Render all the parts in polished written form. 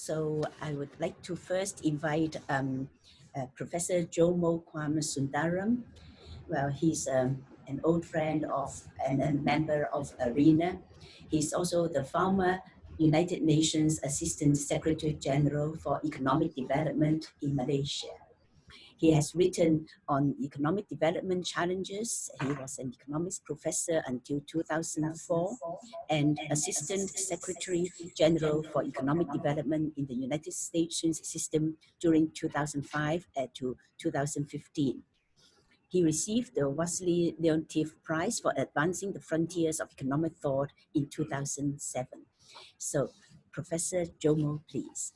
So I would like to first invite Professor Jomo Kwame Sundaram. Well, he's an old friend of and a member of ARENA. He's also the former United Nations Assistant Secretary General for Economic Development in Malaysia. He has written on economic development challenges. He was an economics professor until 2004 and Assistant Secretary General for Economic Development in the United Nations system during 2005 to 2015. He received the Wassily Leontief Prize for Advancing the Frontiers of Economic Thought in 2007. So, Professor Jomo, please.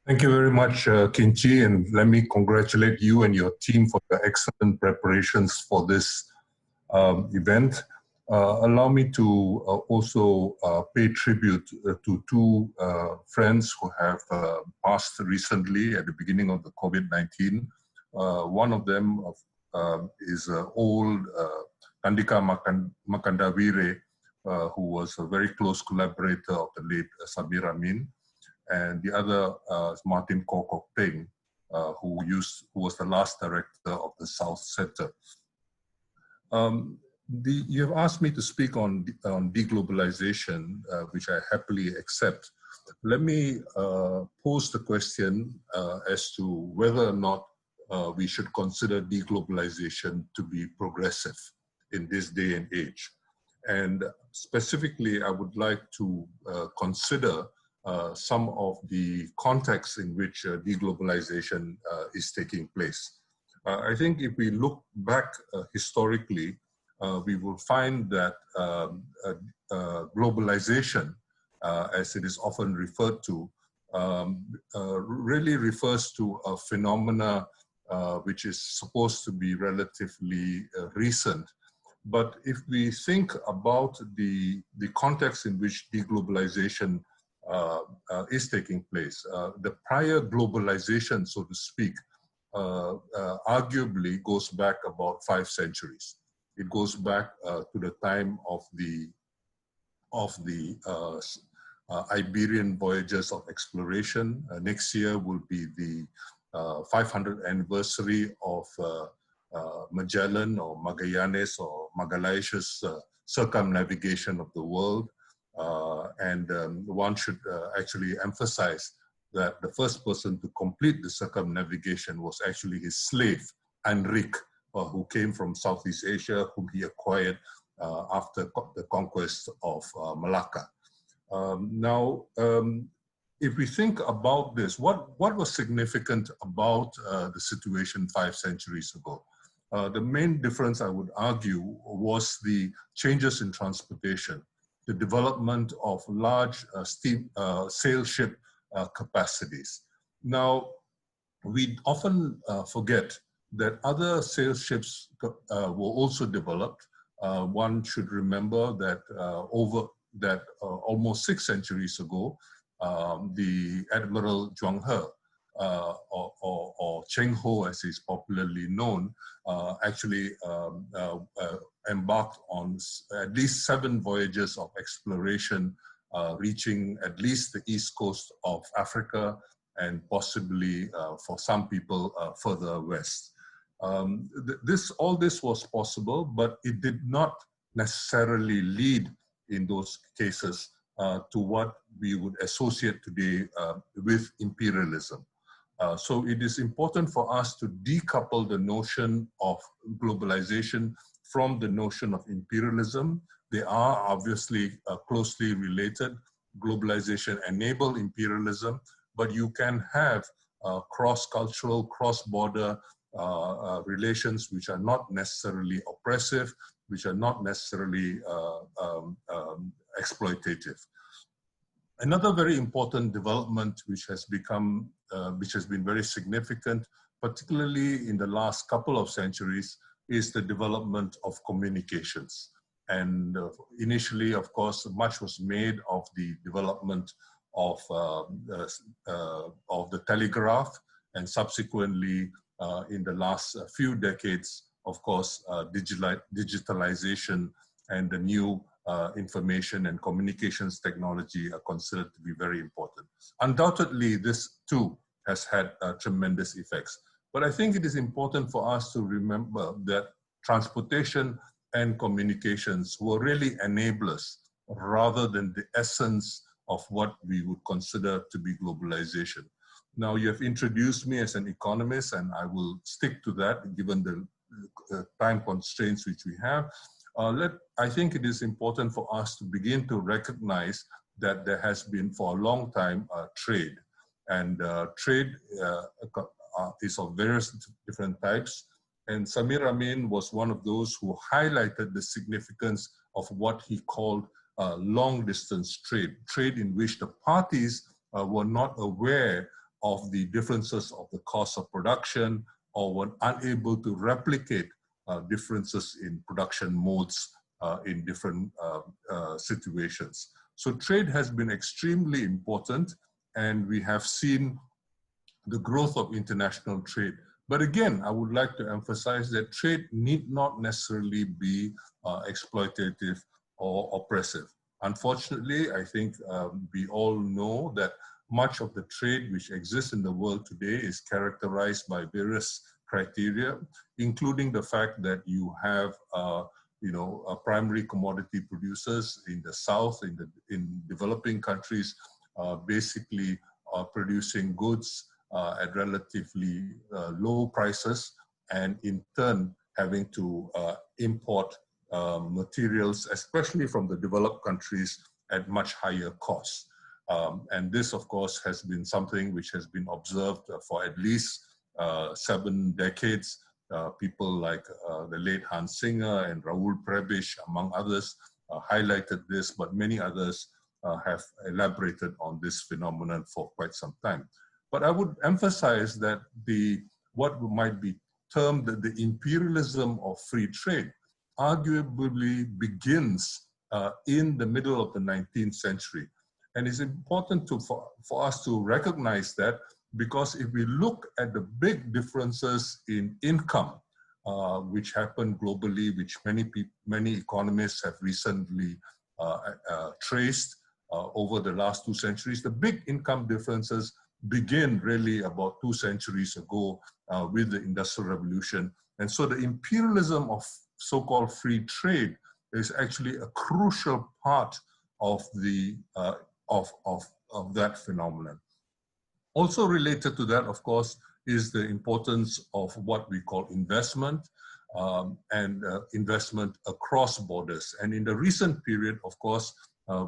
Thank you very much, Kinchi, and let me congratulate you and your team for the excellent preparations for this event. Allow me to also pay tribute to two friends who have passed recently at the beginning of the COVID-19. One of them is old Kandika Makandawire, who was a very close collaborator of the late Sabir Amin. And the other is Martin Kokok Peng, who was the last director of the South Center. You have asked me to speak on deglobalization, which I happily accept. Let me pose the question as to whether or not we should consider deglobalization to be progressive in this day and age. And specifically, I would like to consider some of the contexts in which deglobalization is taking place. I think if we look back historically, we will find that globalization, as it is often referred to, really refers to a phenomena which is supposed to be relatively recent. But if we think about the context in which deglobalization is taking place, the prior globalization, so to speak, arguably goes back about 5 centuries. It goes back to the time of the Iberian voyages of exploration. Next year will be the 500th anniversary of Magellan or Magallanes or Magalhaes' circumnavigation of the world. One should actually emphasize that the first person to complete the circumnavigation was actually his slave, Enrique, who came from Southeast Asia, whom he acquired after the conquest of Malacca. If we think about this, what was significant about the situation 5 centuries ago? The main difference, I would argue, was the changes in transportation, the development of large sail ship capacities. Now, we often forget that other sail ships were also developed. One should remember that almost 6 centuries ago, the Admiral Zhuang He, or Cheng Ho as he's popularly known, actually embarked on at least 7 voyages of exploration, reaching at least the east coast of Africa and possibly for some people further west. All this was possible, but it did not necessarily lead in those cases to what we would associate today with imperialism. So it is important for us to decouple the notion of globalization from the notion of imperialism. They are obviously closely related. Globalization enables imperialism, but you can have cross-cultural, cross-border relations which are not necessarily oppressive, which are not necessarily exploitative. Another very important development which has been very significant, particularly in the last couple of centuries, is the development of communications. And initially, of course, much was made of the development of the telegraph, and subsequently, in the last few decades, of course, digitalization and the new information and communications technology are considered to be very important. Undoubtedly, this too has had tremendous effects. But I think it is important for us to remember that transportation and communications were really enablers rather than the essence of what we would consider to be globalization. Now, you have introduced me as an economist, and I will stick to that given the time constraints which we have. I think it is important for us to begin to recognize that there has been for a long time trade, and trade is of various different types. And Samir Amin was one of those who highlighted the significance of what he called long distance trade, trade in which the parties were not aware of the differences of the cost of production or were unable to replicate differences in production modes in different situations. So trade has been extremely important, and we have seen the growth of international trade. But again, I would like to emphasize that trade need not necessarily be exploitative or oppressive. Unfortunately, I think we all know that much of the trade which exists in the world today is characterized by various criteria, including the fact that you have primary commodity producers in the South, in developing countries, basically producing goods at relatively low prices, and in turn having to import materials, especially from the developed countries, at much higher costs. And this, of course, has been something which has been observed for at least 7 decades. People like the late Hans Singer and Raoul Prebisch, among others, highlighted this, but many others have elaborated on this phenomenon for quite some time. But I would emphasize that what might be termed the imperialism of free trade arguably begins in the middle of the 19th century. And it's important for us to recognize that, because if we look at the big differences in income, which happen globally, which many economists have recently traced over the last 2 centuries, the big income differences begin really about 2 centuries ago with the Industrial Revolution. And so the imperialism of so-called free trade is actually a crucial part of that phenomenon. Also related to that, of course, is the importance of what we call investment and investment across borders. And in the recent period, of course,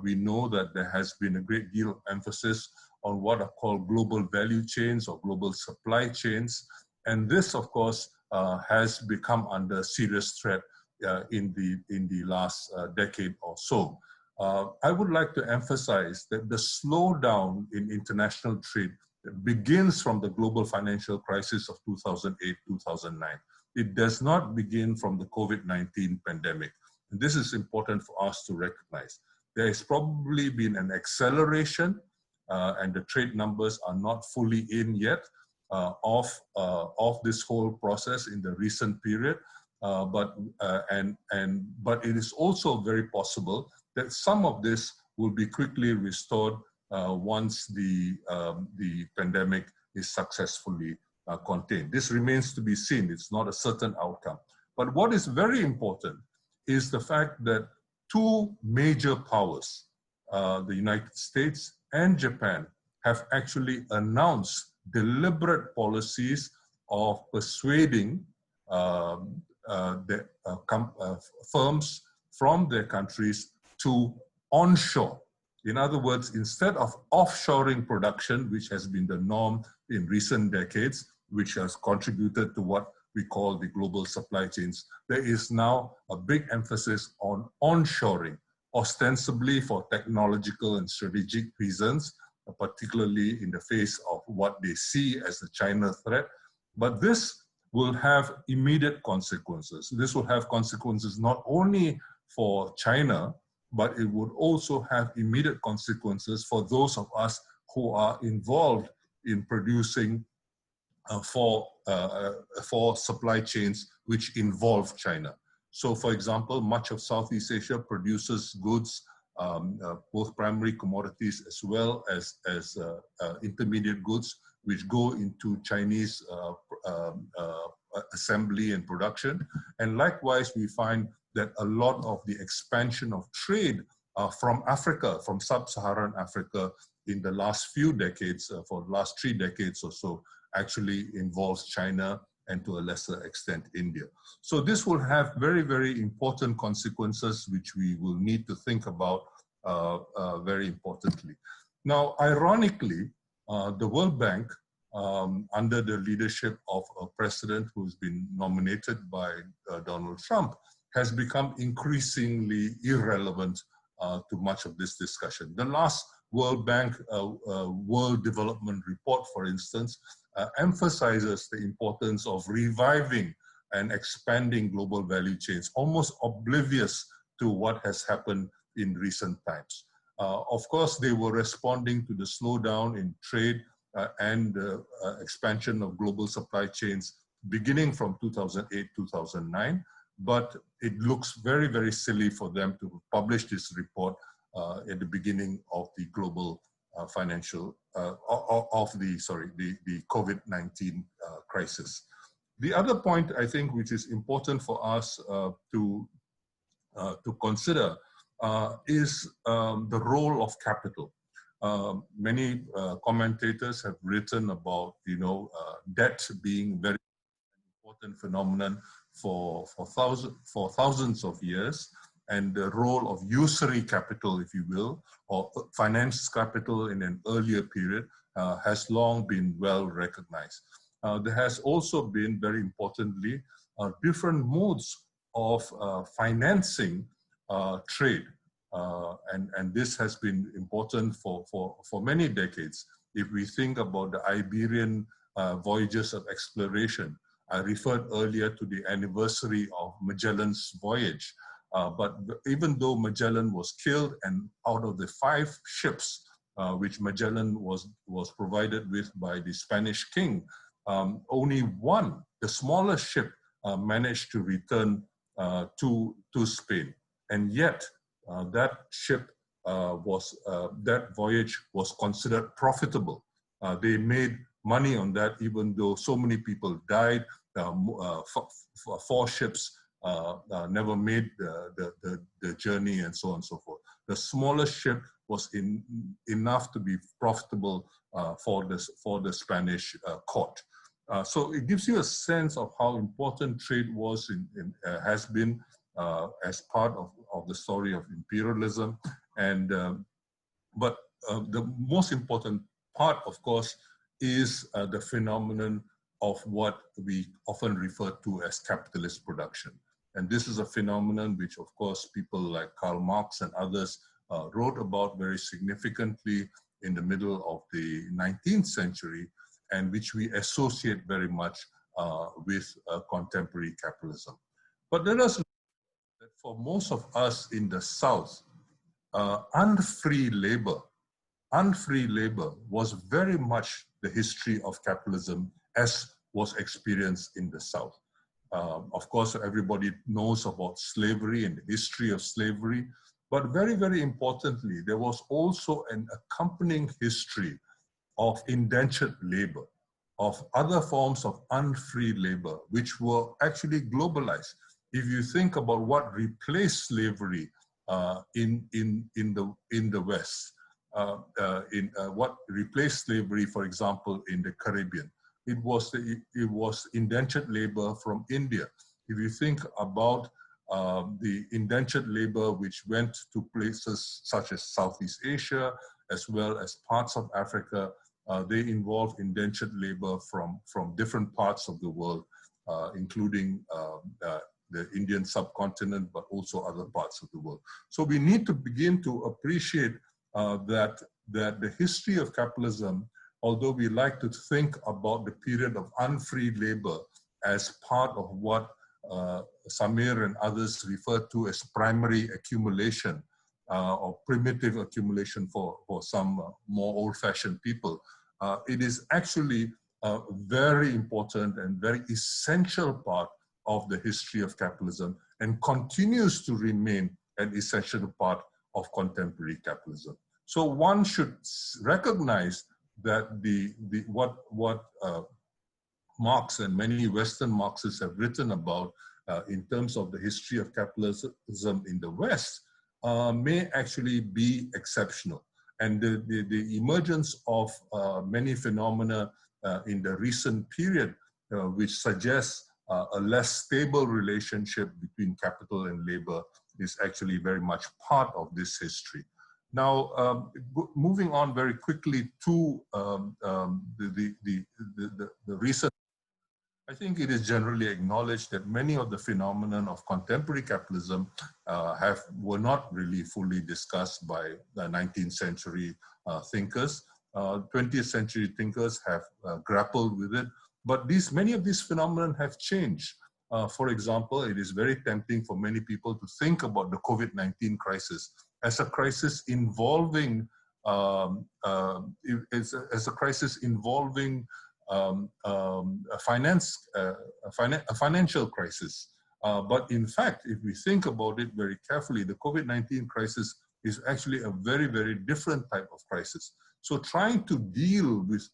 we know that there has been a great deal of emphasis on what are called global value chains or global supply chains. And this, of course, has become under serious threat in the last decade or so. I would like to emphasize that the slowdown in international trade begins from the global financial crisis of 2008-2009. It does not begin from the COVID-19 pandemic. And this is important for us to recognize. There has probably been an acceleration, and the trade numbers are not fully in yet, of this whole process in the recent period. But it is also very possible that some of this will be quickly restored once the pandemic is successfully contained. This remains to be seen. It's not a certain outcome. But what is very important is the fact that 2 major powers, the United States and Japan, have actually announced deliberate policies of persuading firms from their countries to onshore. In other words, instead of offshoring production, which has been the norm in recent decades, which has contributed to what we call the global supply chains, there is now a big emphasis on onshoring, ostensibly for technological and strategic reasons, particularly in the face of what they see as the China threat. But this will have immediate consequences. This will have consequences not only for China, but it would also have immediate consequences for those of us who are involved in producing for supply chains which involve China. So for example, much of Southeast Asia produces goods both primary commodities as well as intermediate goods, which go into Chinese assembly and production. And likewise, we find that a lot of the expansion of trade from Africa, from sub-Saharan Africa in the last few decades, for the last 3 decades or so, actually involves China and to a lesser extent India. So this will have very, very important consequences which we will need to think about very importantly. Now, ironically, the World Bank, under the leadership of a president who's been nominated by Donald Trump, has become increasingly irrelevant to much of this discussion. The last World Bank World Development Report, for instance, emphasizes the importance of reviving and expanding global value chains, almost oblivious to what has happened in recent times. Of course, they were responding to the slowdown in trade and expansion of global supply chains beginning from 2008, 2009, but it looks very, very silly for them to publish this report at the beginning of the global financial, the COVID-19 crisis. The other point I think which is important for us to consider is the role of capital. Many commentators have written about, debt being very important phenomenon for thousands of years, and the role of usury capital, if you will, or finance capital in an earlier period has long been well recognized. There has also been, very importantly, different modes of financing trade. And this has been important for many decades. If we think about the Iberian voyages of exploration, I referred earlier to the anniversary of Magellan's voyage. But even though Magellan was killed, and out of the 5 ships which Magellan was provided with by the Spanish king, only one, the smallest ship, managed to return to Spain. And yet, that ship that voyage was considered profitable. They made money on that, even though so many people died. 4 ships never made the journey, and so on and so forth. The smallest ship was enough to be profitable for the Spanish court. So it gives you a sense of how important trade was has been as part of the story of imperialism. And but the most important part, of course, is the phenomenon of what we often refer to as capitalist production. And this is a phenomenon which, of course, people like Karl Marx and others wrote about very significantly in the middle of the 19th century, and which we associate very much with contemporary capitalism. But let us know that for most of us in the South, unfree labor was very much the history of capitalism as was experienced in the South. Of course, everybody knows about slavery and the history of slavery, but very, very importantly, there was also an accompanying history of indentured labor, of other forms of unfree labor, which were actually globalized. If you think about what replaced slavery in the West, what replaced slavery, for example, in the Caribbean, it was indentured labor from India. If you think about the indentured labor which went to places such as Southeast Asia, as well as parts of Africa, they involve indentured labor from different parts of the world, including the Indian subcontinent, but also other parts of the world. So we need to begin to appreciate that the history of capitalism, although we like to think about the period of unfree labor as part of what Samir and others refer to as primary accumulation or primitive accumulation for some more old-fashioned people, it is actually a very important and very essential part of the history of capitalism, and continues to remain an essential part of contemporary capitalism. So one should recognize that what Marx and many Western Marxists have written about in terms of the history of capitalism in the West may actually be exceptional. And the emergence of many phenomena in the recent period, which suggests a less stable relationship between capital and labor, is actually very much part of this history. Now, moving on very quickly to the recent, I think it is generally acknowledged that many of the phenomena of contemporary capitalism were not really fully discussed by the 19th century thinkers. 20th century thinkers have grappled with it, but many of these phenomena have changed. For example, it is very tempting for many people to think about the COVID-19 crisis as a crisis involving a financial crisis. But in fact, if we think about it very carefully, the COVID-19 crisis is actually a very, very different type of crisis. So trying to deal with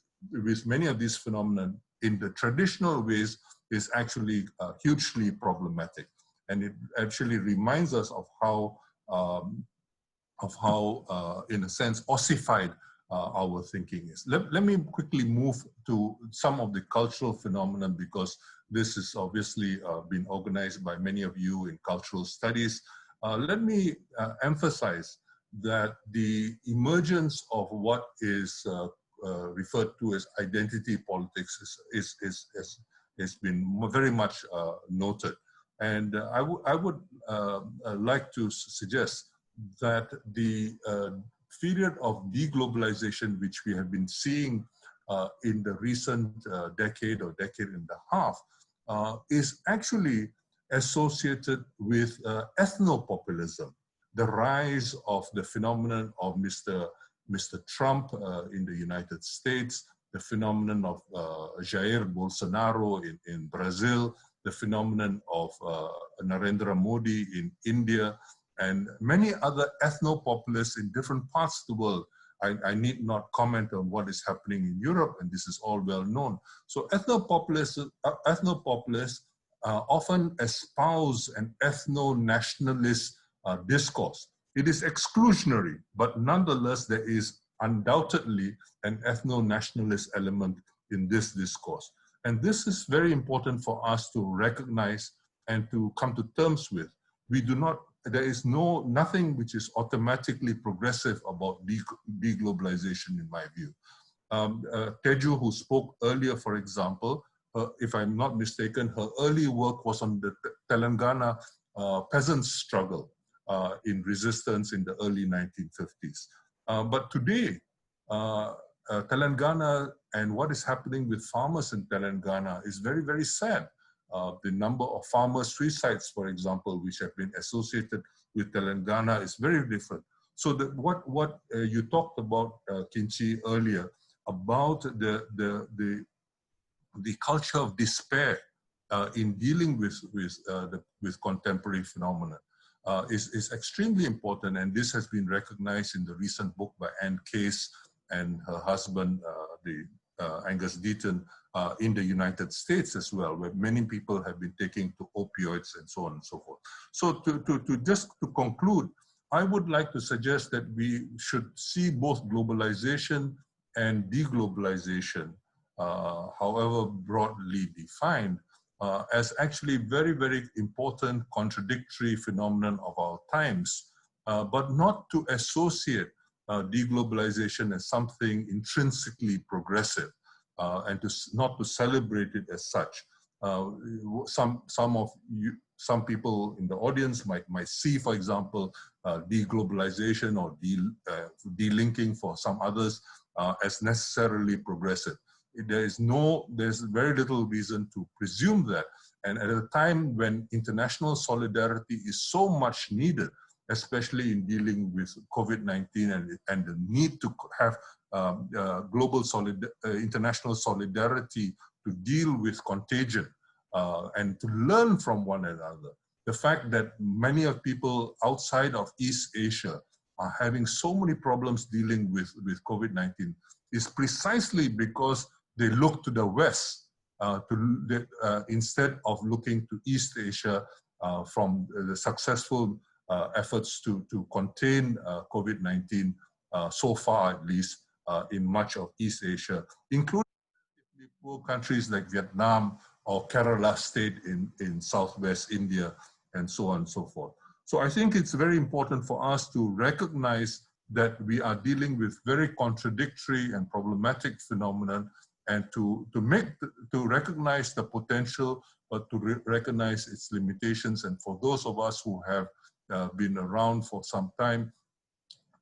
many of these phenomena in the traditional ways is actually hugely problematic. And it actually reminds us of how in a sense, ossified our thinking is. Let me quickly move to some of the cultural phenomena, because this is obviously been organized by many of you in cultural studies. Let me emphasize that the emergence of what is referred to as identity politics has been very much noted. And I would like to suggest that the period of deglobalization, which we have been seeing in the recent decade or decade and a half, is actually associated with ethnopopulism, the rise of the phenomenon of Mr. Trump in the United States, the phenomenon of Jair Bolsonaro in Brazil, the phenomenon of Narendra Modi in India, and many other ethnopopulists in different parts of the world. I need not comment on what is happening in Europe, and this is all well known. So ethnopopulists often espouse an ethno-nationalist discourse. It is exclusionary, but nonetheless, there is undoubtedly an ethno-nationalist element in this discourse. And this is very important for us to recognize and to come to terms with. There is nothing which is automatically progressive about deglobalization, in my view. Teju, who spoke earlier, for example, if I'm not mistaken, her early work was on the Telangana peasants' struggle in resistance in the early 1950s. But today, Telangana and what is happening with farmers in Telangana is very, very sad. The number of farmer suicides, for example, which have been associated with Telangana is very different. So what you talked about, Kinchi, earlier, about the culture of despair in dealing with contemporary phenomena is extremely important, and this has been recognized in the recent book by Anne Case and her husband, Angus Deaton, in the United States as well, where many people have been taking to opioids and so on and so forth. So just to conclude, I would like to suggest that we should see both globalization and deglobalization, however broadly defined, as actually very, very important contradictory phenomenon of our times, but not to associate deglobalization as something intrinsically progressive. And not to celebrate it as such. Some people in the audience might see, for example, deglobalization or delinking for some others as necessarily progressive. There's very little reason to presume that. And at a time when international solidarity is so much needed, especially in dealing with COVID-19 and the need to have global international solidarity to deal with contagion and to learn from one another. The fact that many of people outside of East Asia are having so many problems dealing with COVID-19 is precisely because they look to the West instead of looking to East Asia from the successful efforts to contain COVID-19 so far, at least, in much of East Asia, including poor countries like Vietnam or Kerala state in Southwest India, and so on and so forth. So I think it's very important for us to recognize that we are dealing with very contradictory and problematic phenomena, and to recognize the potential, but to recognize its limitations. And for those of us who have been around for some time,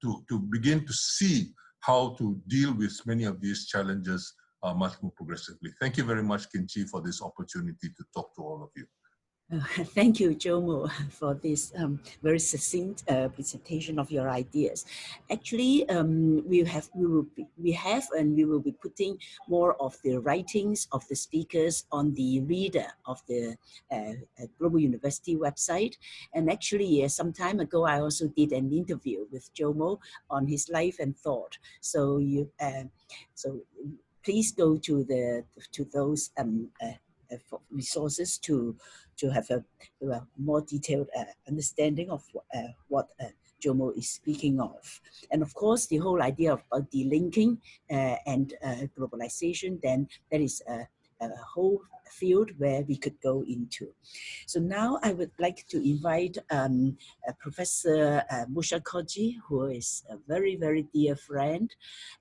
to begin to see how to deal with many of these challenges much more progressively. Thank you very much, Kinchi, for this opportunity to talk to all of you. Thank you, Jomo, for this very succinct presentation of your ideas. Actually, we will be putting more of the writings of the speakers on the reader of the Global University website. And actually, some time ago, I also did an interview with Jomo on his life and thought. So please go to those resources to have a more detailed understanding of what Jomo is speaking of. And of course, the whole idea of delinking and globalization, then that is a whole field where we could go into. So now I would like to invite Professor MUSHAKOJI, who is a very, very dear friend,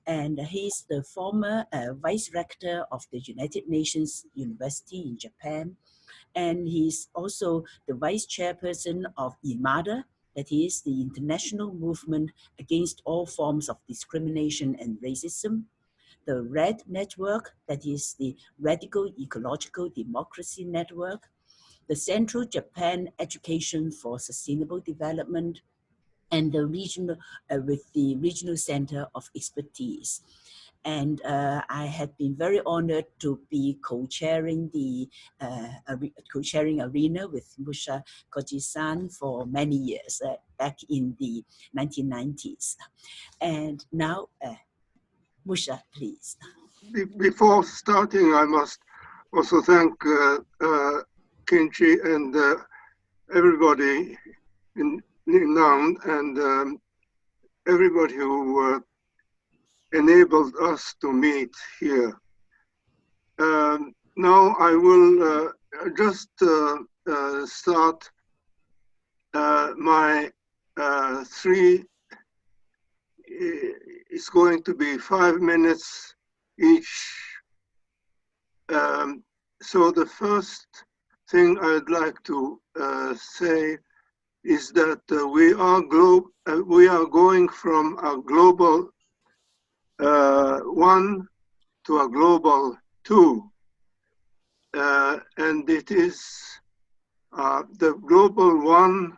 and he's the former Vice-Rector of the United Nations University in Japan, and he's also the Vice Chairperson of IMADA, that is the International Movement Against All Forms of Discrimination and Racism, the RED Network, that is the Radical Ecological Democracy Network, the Central Japan Education for Sustainable Development, and the regional, with the Regional Center of Expertise. And I have been very honored to be co-chairing the co-chairing arena with MUSHAKOJI-san for many years, back in the 1990s. And now, Musha, please. Before starting, I must also thank Kinchi and everybody in Lingnan and everybody who enabled us to meet here. Now I will just start my it's going to be 5 minutes each. So the first thing I'd like to say is that we are going from a global 1 to a global 2, and it is the global 1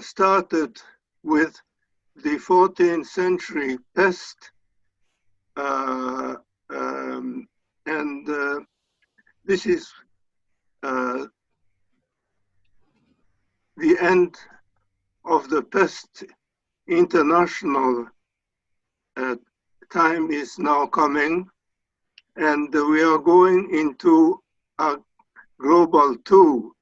started with the 14th century pest, and this is the end of the pest international time is now coming, and we are going into a global 2,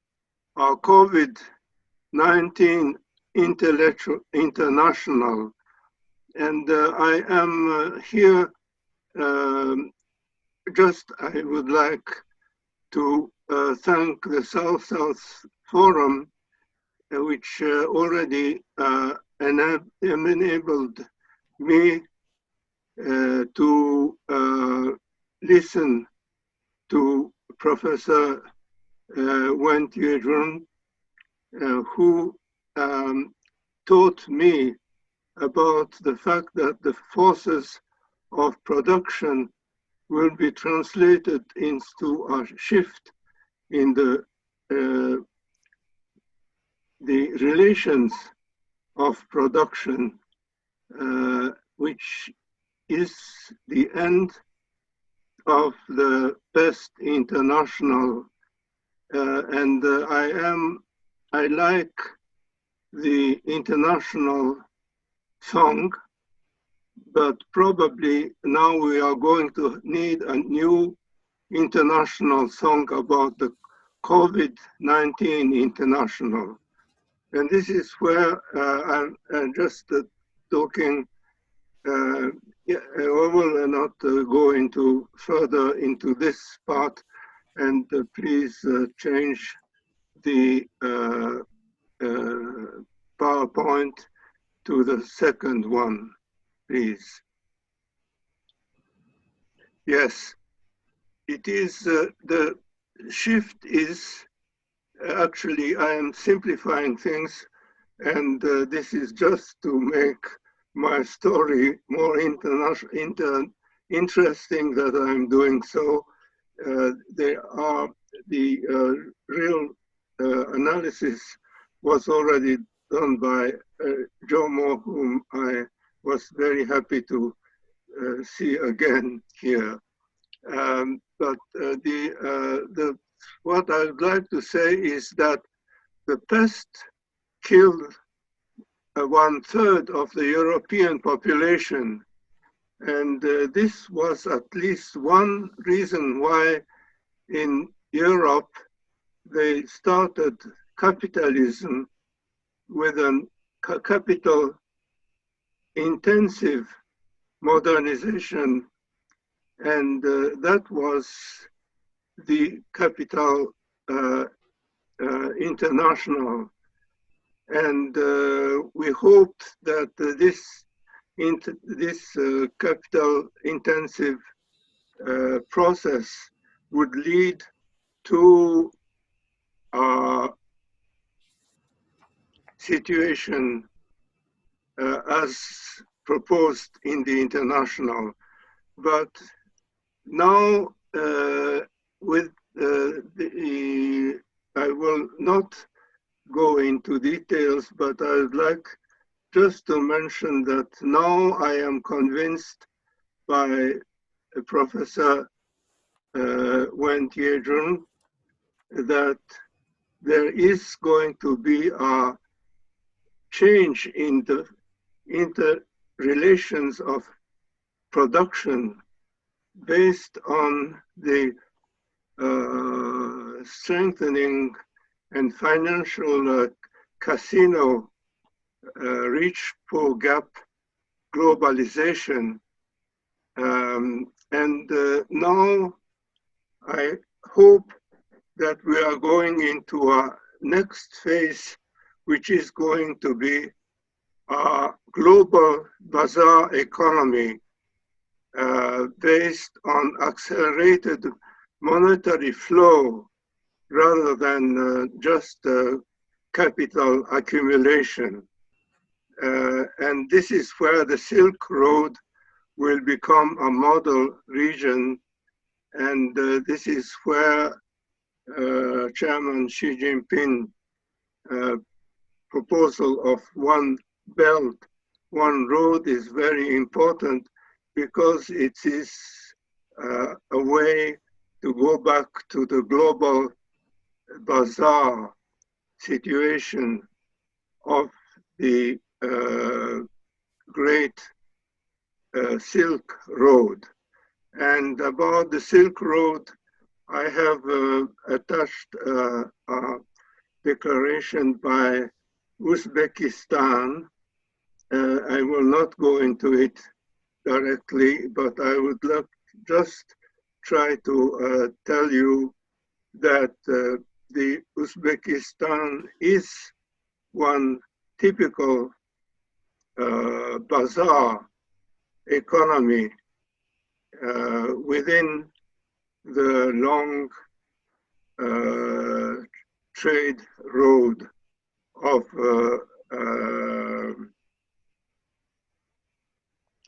our COVID-19 international. And I am here, I would like to thank the South-South Forum, which already enabled me to listen to Professor Wen Tuen, who taught me about the fact that the forces of production will be translated into a shift in the relations of production, which is the end of the pest international, and I like the international song, but probably now we are going to need a new international song about the COVID-19 international. And this is where I'm just talking, I will not go into further into this part, and please change the PowerPoint to the second one, please. Yes, it is, the shift is, actually I am simplifying things, and this is just to make my story more interesting that I'm doing so. There are the real analysis was already done by Jomo, whom I was very happy to see again here. But what I would like to say is that the pest killed 1/3 of the European population. And this was at least one reason why in Europe they started capitalism with a capital intensive modernization, and that was the Capital International. And we hoped that this capital intensive process would lead to a situation as proposed in the international. But now with I will not go into details, but I would like just to mention that now I am convinced by Professor Wen that there is going to be a change in the interrelations of production based on the strengthening and financial casino rich poor gap globalization. And now I hope that we are going into a next phase, which is going to be a global bazaar economy based on accelerated monetary flow rather than just capital accumulation. And this is where the Silk Road will become a model region. And this is where Chairman Xi Jinping proposal of one belt, one road is very important because it is a way to go back to the global bazaar situation of the Great Silk Road. And about the Silk Road, I have attached a declaration by Uzbekistan. I will not go into it directly, but I would like just try to tell you that the Uzbekistan is one typical bazaar economy within the long trade road of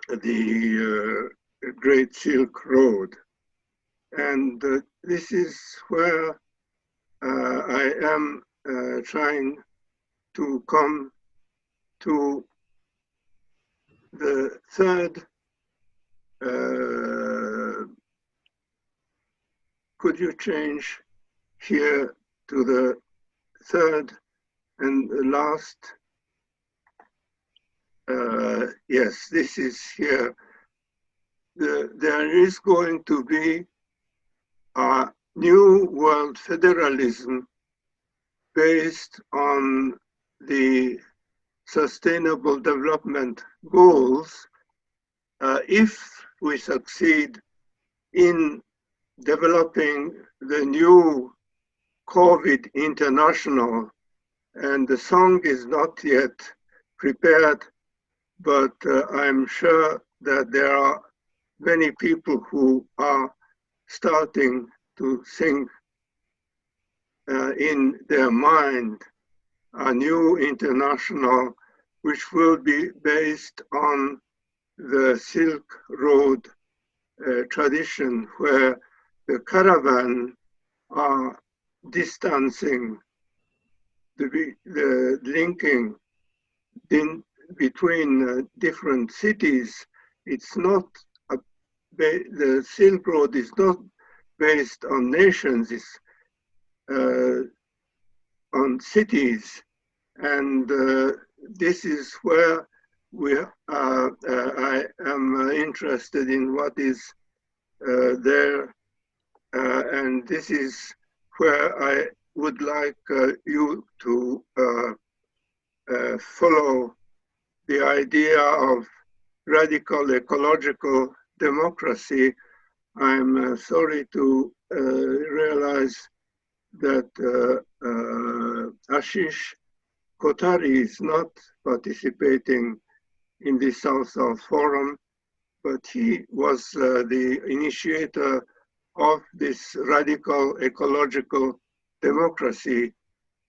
the Great Silk Road. And this is where I am trying to come to the third. Could you change here to the third and last yes, this is here. There is going to be a new world federalism based on the Sustainable Development Goals if we succeed in developing the new COVID International. And the song is not yet prepared, but I'm sure that there are many people who are starting to think in their mind a new international which will be based on the Silk Road tradition, where the caravan are distancing, the linking between different cities. It's not, the Silk Road is not based on nations, it's on cities. And this is where I am interested in what is there. And this is where I would like you to follow the idea of radical ecological democracy. I'm sorry to realize that Ashish Kotari is not participating in the South-South Forum, but he was the initiator of this radical ecological democracy.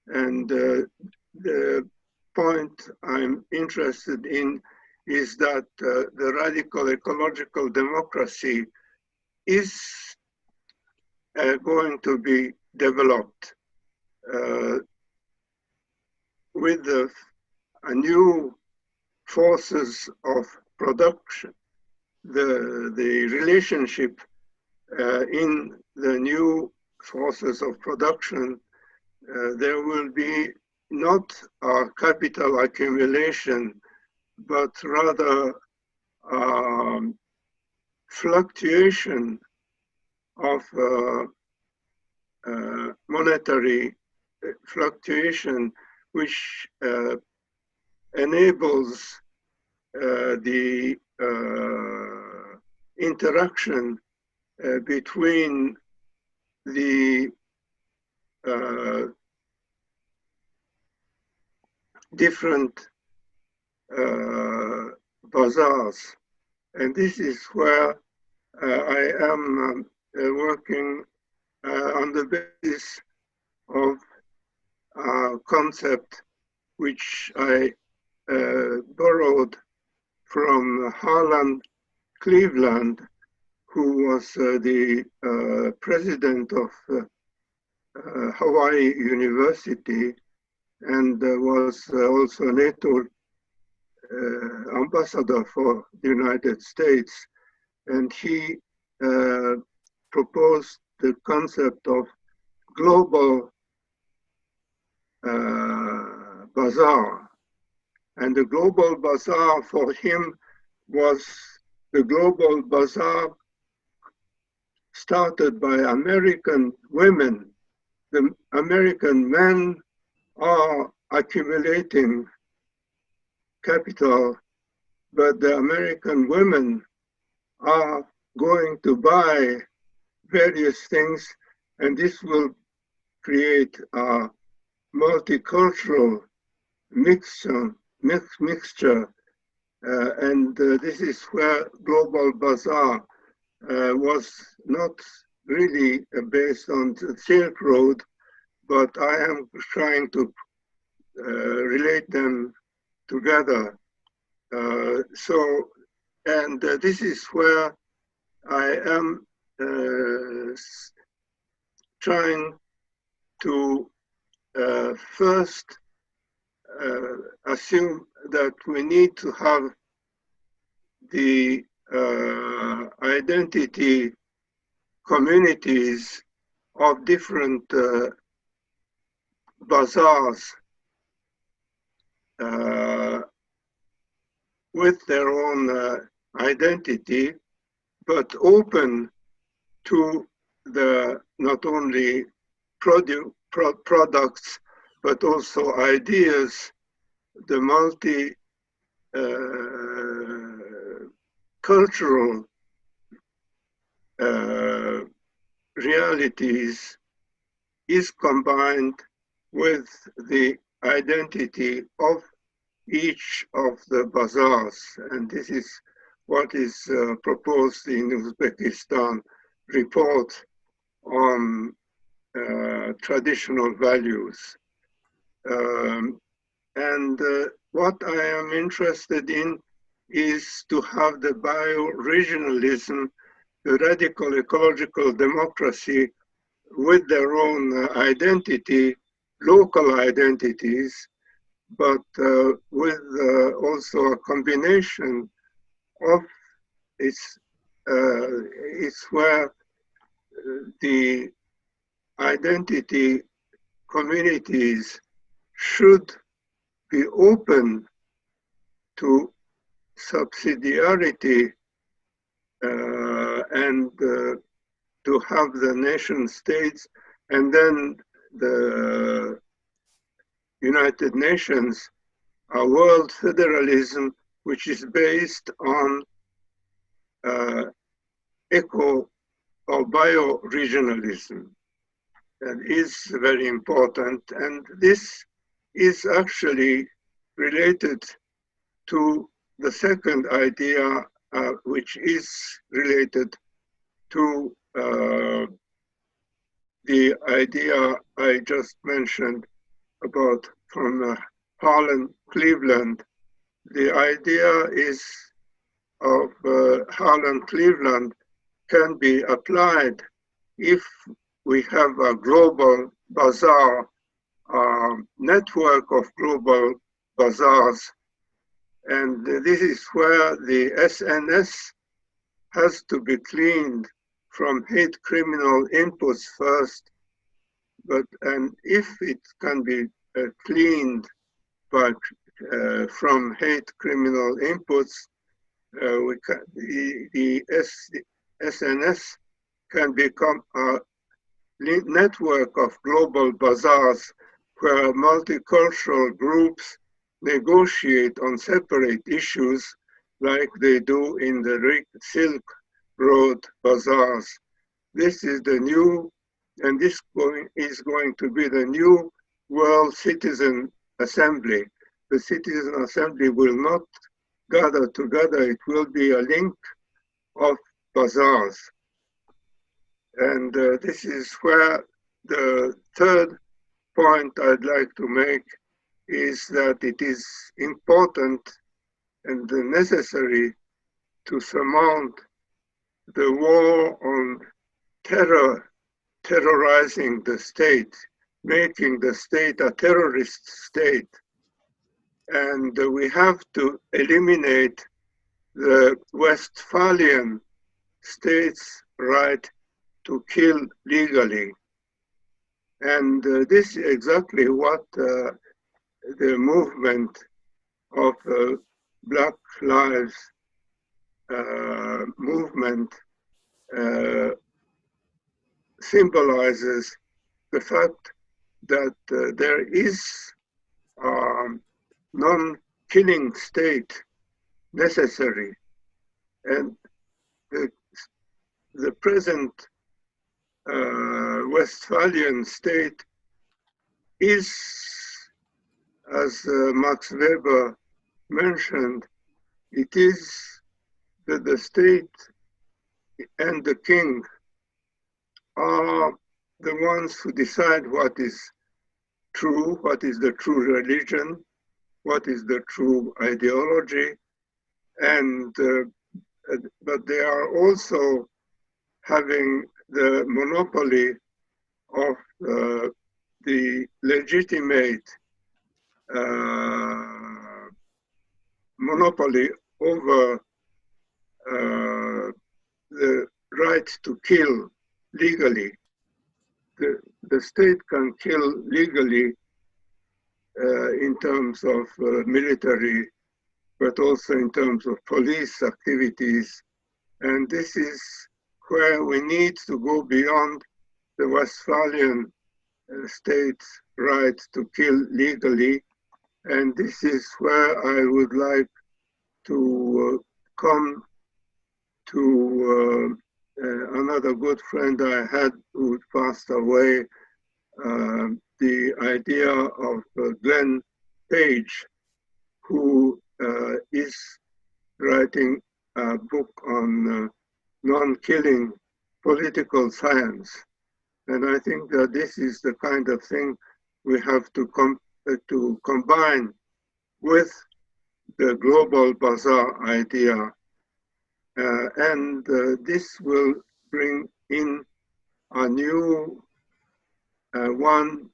And the point I'm interested in is that the radical ecological democracy is going to be developed with a new forces of production. The relationship in the new forces of production, there will be not a capital accumulation, but rather fluctuation of monetary fluctuation, which enables the interaction between the different bazaars. And this is where I am working on the basis of a concept which I borrowed from Harlan Cleveland, who was the president of Hawaii University and was also NATO ambassador for the United States. And he proposed the concept of global bazaar. And the global bazaar for him was the global bazaar started by American women. The American men are accumulating capital, but the American women are going to buy various things, and this will create a multicultural mixture. And this is where global bazaar was not really based on the Silk Road, but I am trying to relate them together. And this is where I am trying to first assume that we need to have the identity communities of different bazaars with their own identity, but open to the not only products, but also ideas, the multi-cultural realities is combined with the identity of each of the bazaars. And this is what is proposed in Uzbekistan report on traditional values. What I am interested in is to have the bioregionalism, the radical ecological democracy with their own identity, local identities, but with also a combination of it's where the identity communities should be open to subsidiarity and to have the nation states and then the United Nations, a world federalism which is based on eco or bioregionalism. That is very important, and this is actually related to the second idea, which is related to the idea I just mentioned about from Harlan Cleveland. The idea is of Harlan Cleveland can be applied if we have a global bazaar, network of global bazaars. And this is where the SNS has to be cleaned from hate criminal inputs first. And if it can be cleaned by, from hate criminal inputs, the SNS can become a network of global bazaars where multicultural groups negotiate on separate issues like they do in the Silk Road bazaars. This is the new, and this is going to be the new World Citizen Assembly. The Citizen Assembly will not gather together, it will be a link of bazaars. And this is where the third point I'd like to make is that it is important and necessary to surmount the war on terror, terrorizing the state, making the state a terrorist state. And we have to eliminate the Westphalian state's right to kill legally. And this is exactly what the movement of Black Lives movement symbolizes, the fact that there is non-killing state necessary. And the present Westphalian state is, as Max Weber mentioned, it is that the state and the king are the ones who decide what is true, what is the true religion, what is the true ideology, and but they are also having the monopoly of the legitimate monopoly over the right to kill legally. The state can kill legally in terms of military but also in terms of police activities. And this is where we need to go beyond the Westphalian state's right to kill legally. And this is where I would like to come to another good friend I had who passed away, the idea of Glenn Page, who is writing a book on non-killing political science. And I think that this is the kind of thing we have to combine with the global bazaar idea. And this will bring in a new one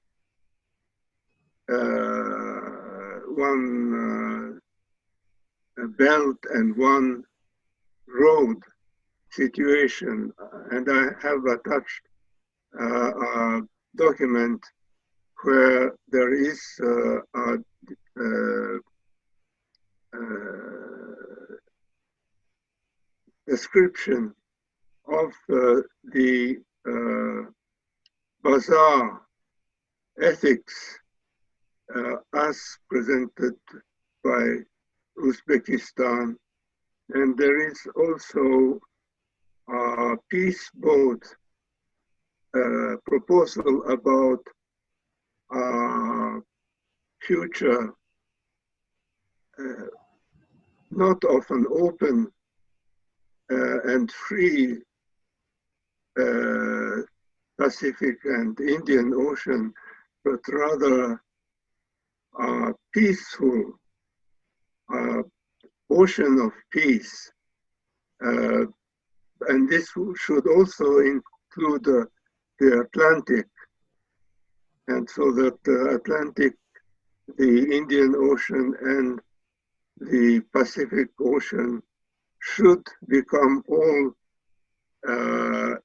belt and one road situation. And I have attached a document where there is a description of the bazaar ethics as presented by Uzbekistan. And there is also a peace boat proposal about future not of an open and free Pacific and Indian Ocean, but rather a peaceful ocean of peace. And this should also include the Atlantic. And so that the Atlantic, the Indian Ocean, and the Pacific Ocean should become all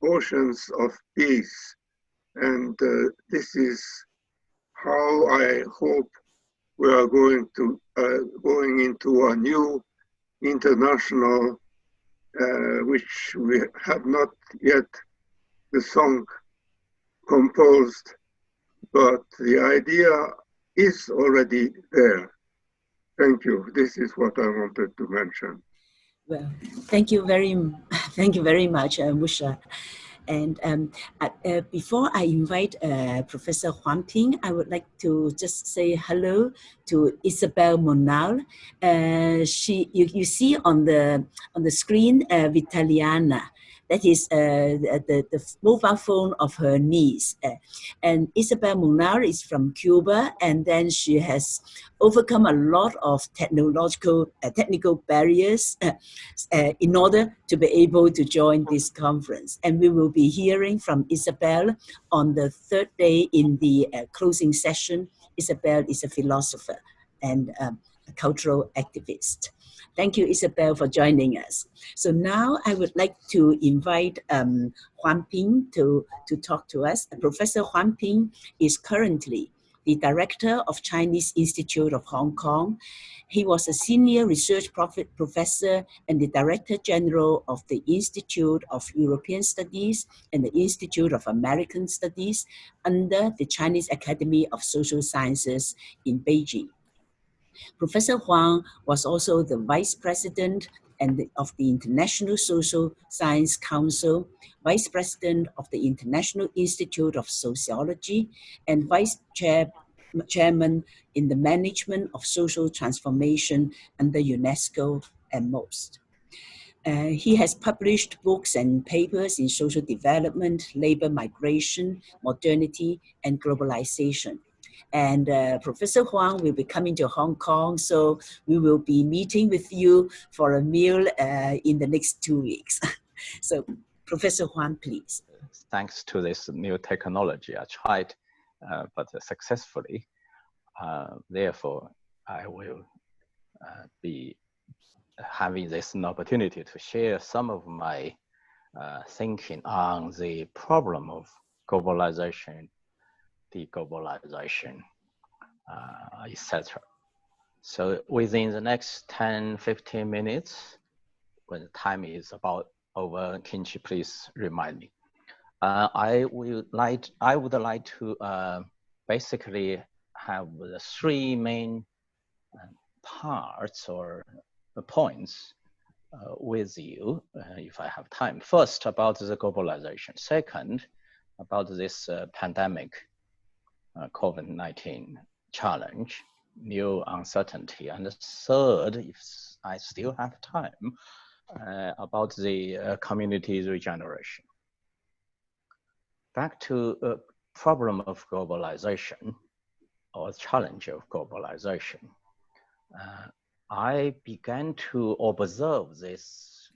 oceans of peace. And this is how I hope we are going into a new international, which we have not yet the song composed, but the idea is already there. Thank you. This is what I wanted to mention. Well, thank you very much, Musha. And before I invite Professor Huang Ping, I would like to just say hello to Isabel Monal. You see on the screen Vitaliana. That is the mobile phone of her niece. And Isabel Monal is from Cuba, and then she has overcome a lot of technical barriers in order to be able to join this conference. And we will be hearing from Isabel on the third day in the closing session. Isabel is a philosopher and a cultural activist. Thank you, Isabel, for joining us. So now I would like to invite Huang Ping to talk to us. Professor Huang Ping is currently the director of Chinese Institute of Hong Kong. He was a senior research professor and the director general of the Institute of European Studies and the Institute of American Studies under the Chinese Academy of Social Sciences in Beijing. Professor Huang was also the vice president of the International Social Science Council, vice president of the International Institute of Sociology, and vice chairman in the management of social transformation under UNESCO and MOST. He has published books and papers in social development, labor migration, modernity, and globalization. And Professor Huang will be coming to Hong Kong, so we will be meeting with you for a meal in the next 2 weeks. So Professor Huang, please. Thanks to this new technology, I tried, but successfully. Therefore, I will be having this opportunity to share some of my thinking on the problem of globalization, deglobalization, etc. So within the next 10-15 minutes, when the time is about over, Kinchi, please remind me. I would like to basically have the three main parts or points with you, if I have time. First, about the globalization. Second, about this pandemic, COVID-19 challenge, new uncertainty. And third, if I still have time, about the community's regeneration. Back to the problem of globalization, or challenge of globalization. I began to observe this,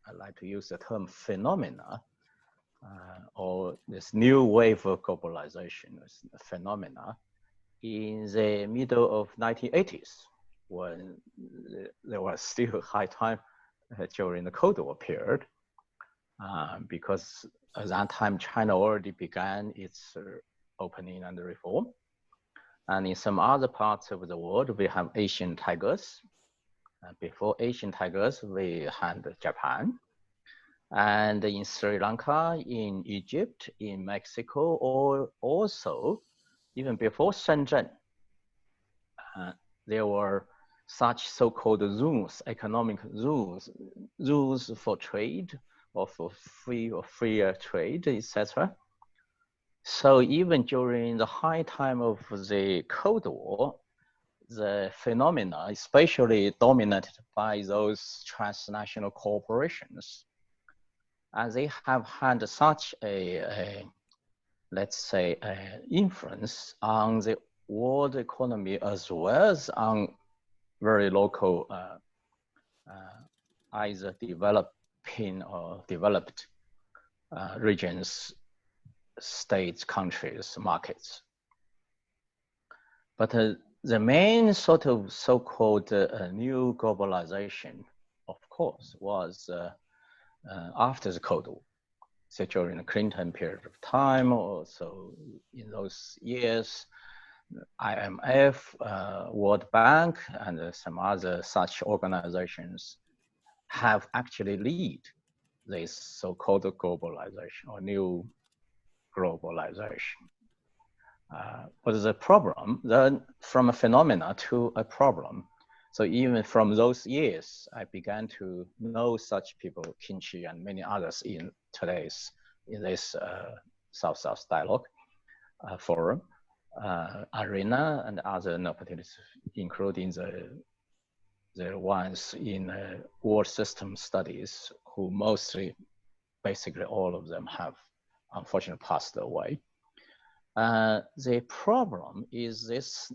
I like to use the term phenomena, or this new wave of globalization phenomena in the middle of 1980s, when there was still high time during the Cold War period, because at that time China already began its opening and reform. And in some other parts of the world, we have Asian tigers. Before Asian tigers, we had Japan. And in Sri Lanka, in Egypt, in Mexico, or also even before Shenzhen, there were such so-called zones, economic zones for trade or for free or freer trade, etc. So even during the high time of the Cold War, the phenomena, especially dominated by those transnational corporations, and they have had such a let's say, influence on the world economy as well as on very local, either developing or developed regions, states, countries, markets. But the main sort of so-called new globalization, of course, was after the Cold War. So during the Clinton period of time, also in those years, IMF, World Bank, and some other such organizations have actually lead this so-called globalization or new globalization. But the problem, then from a phenomena to a problem. So even from those years, I began to know such people, Kinchi and many others in this South-South dialogue forum, arena, and other opportunities, including the ones in world system studies, who mostly, basically all of them have unfortunately passed away. The problem is this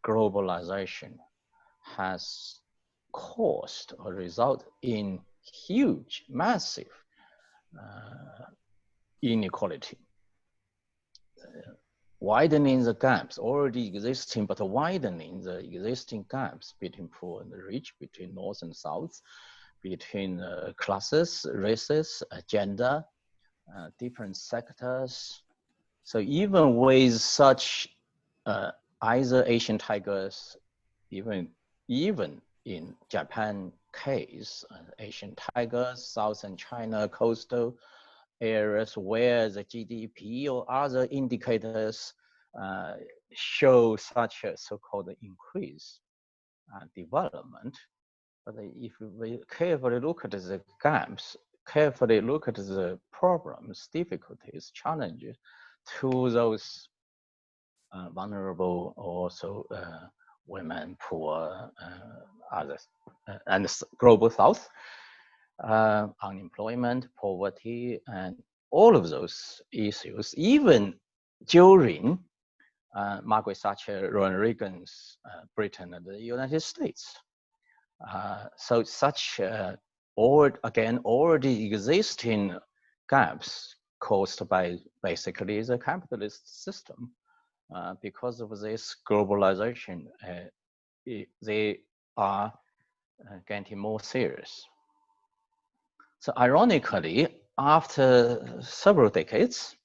globalization has caused or resulted in huge, massive inequality, widening the gaps already existing, but widening the existing gaps between poor and rich, between North and South, between classes, races, gender, different sectors. So even with such either Asian tigers, even in Japan case, Asian tigers, Southern China coastal areas where the GDP or other indicators show such a so-called increase development. But if we carefully look at the gaps, carefully look at the problems, difficulties, challenges to those vulnerable, also women, poor, others, and global South, unemployment, poverty, and all of those issues, even during Margaret Thatcher, Ronald Reagan's Britain and the United States. So such, already existing gaps caused by basically the capitalist system. Because of this globalization, they are getting more serious. So ironically, after several decades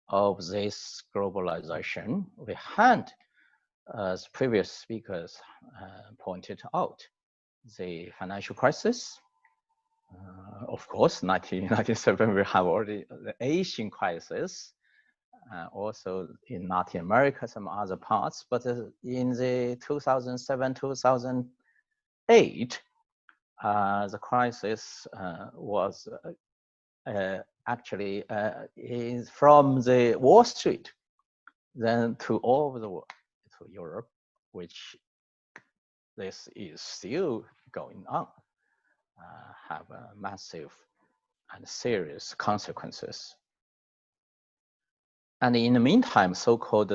of this globalization, we had as previous speakers pointed out, the financial crisis. Of course, 1997, we have already the Asian crisis, also in Latin America, some other parts, but in the 2007, 2008, the crisis was actually is from the Wall Street, then to all over the world, to Europe, which this is still going on, have massive and serious consequences. And in the meantime, so-called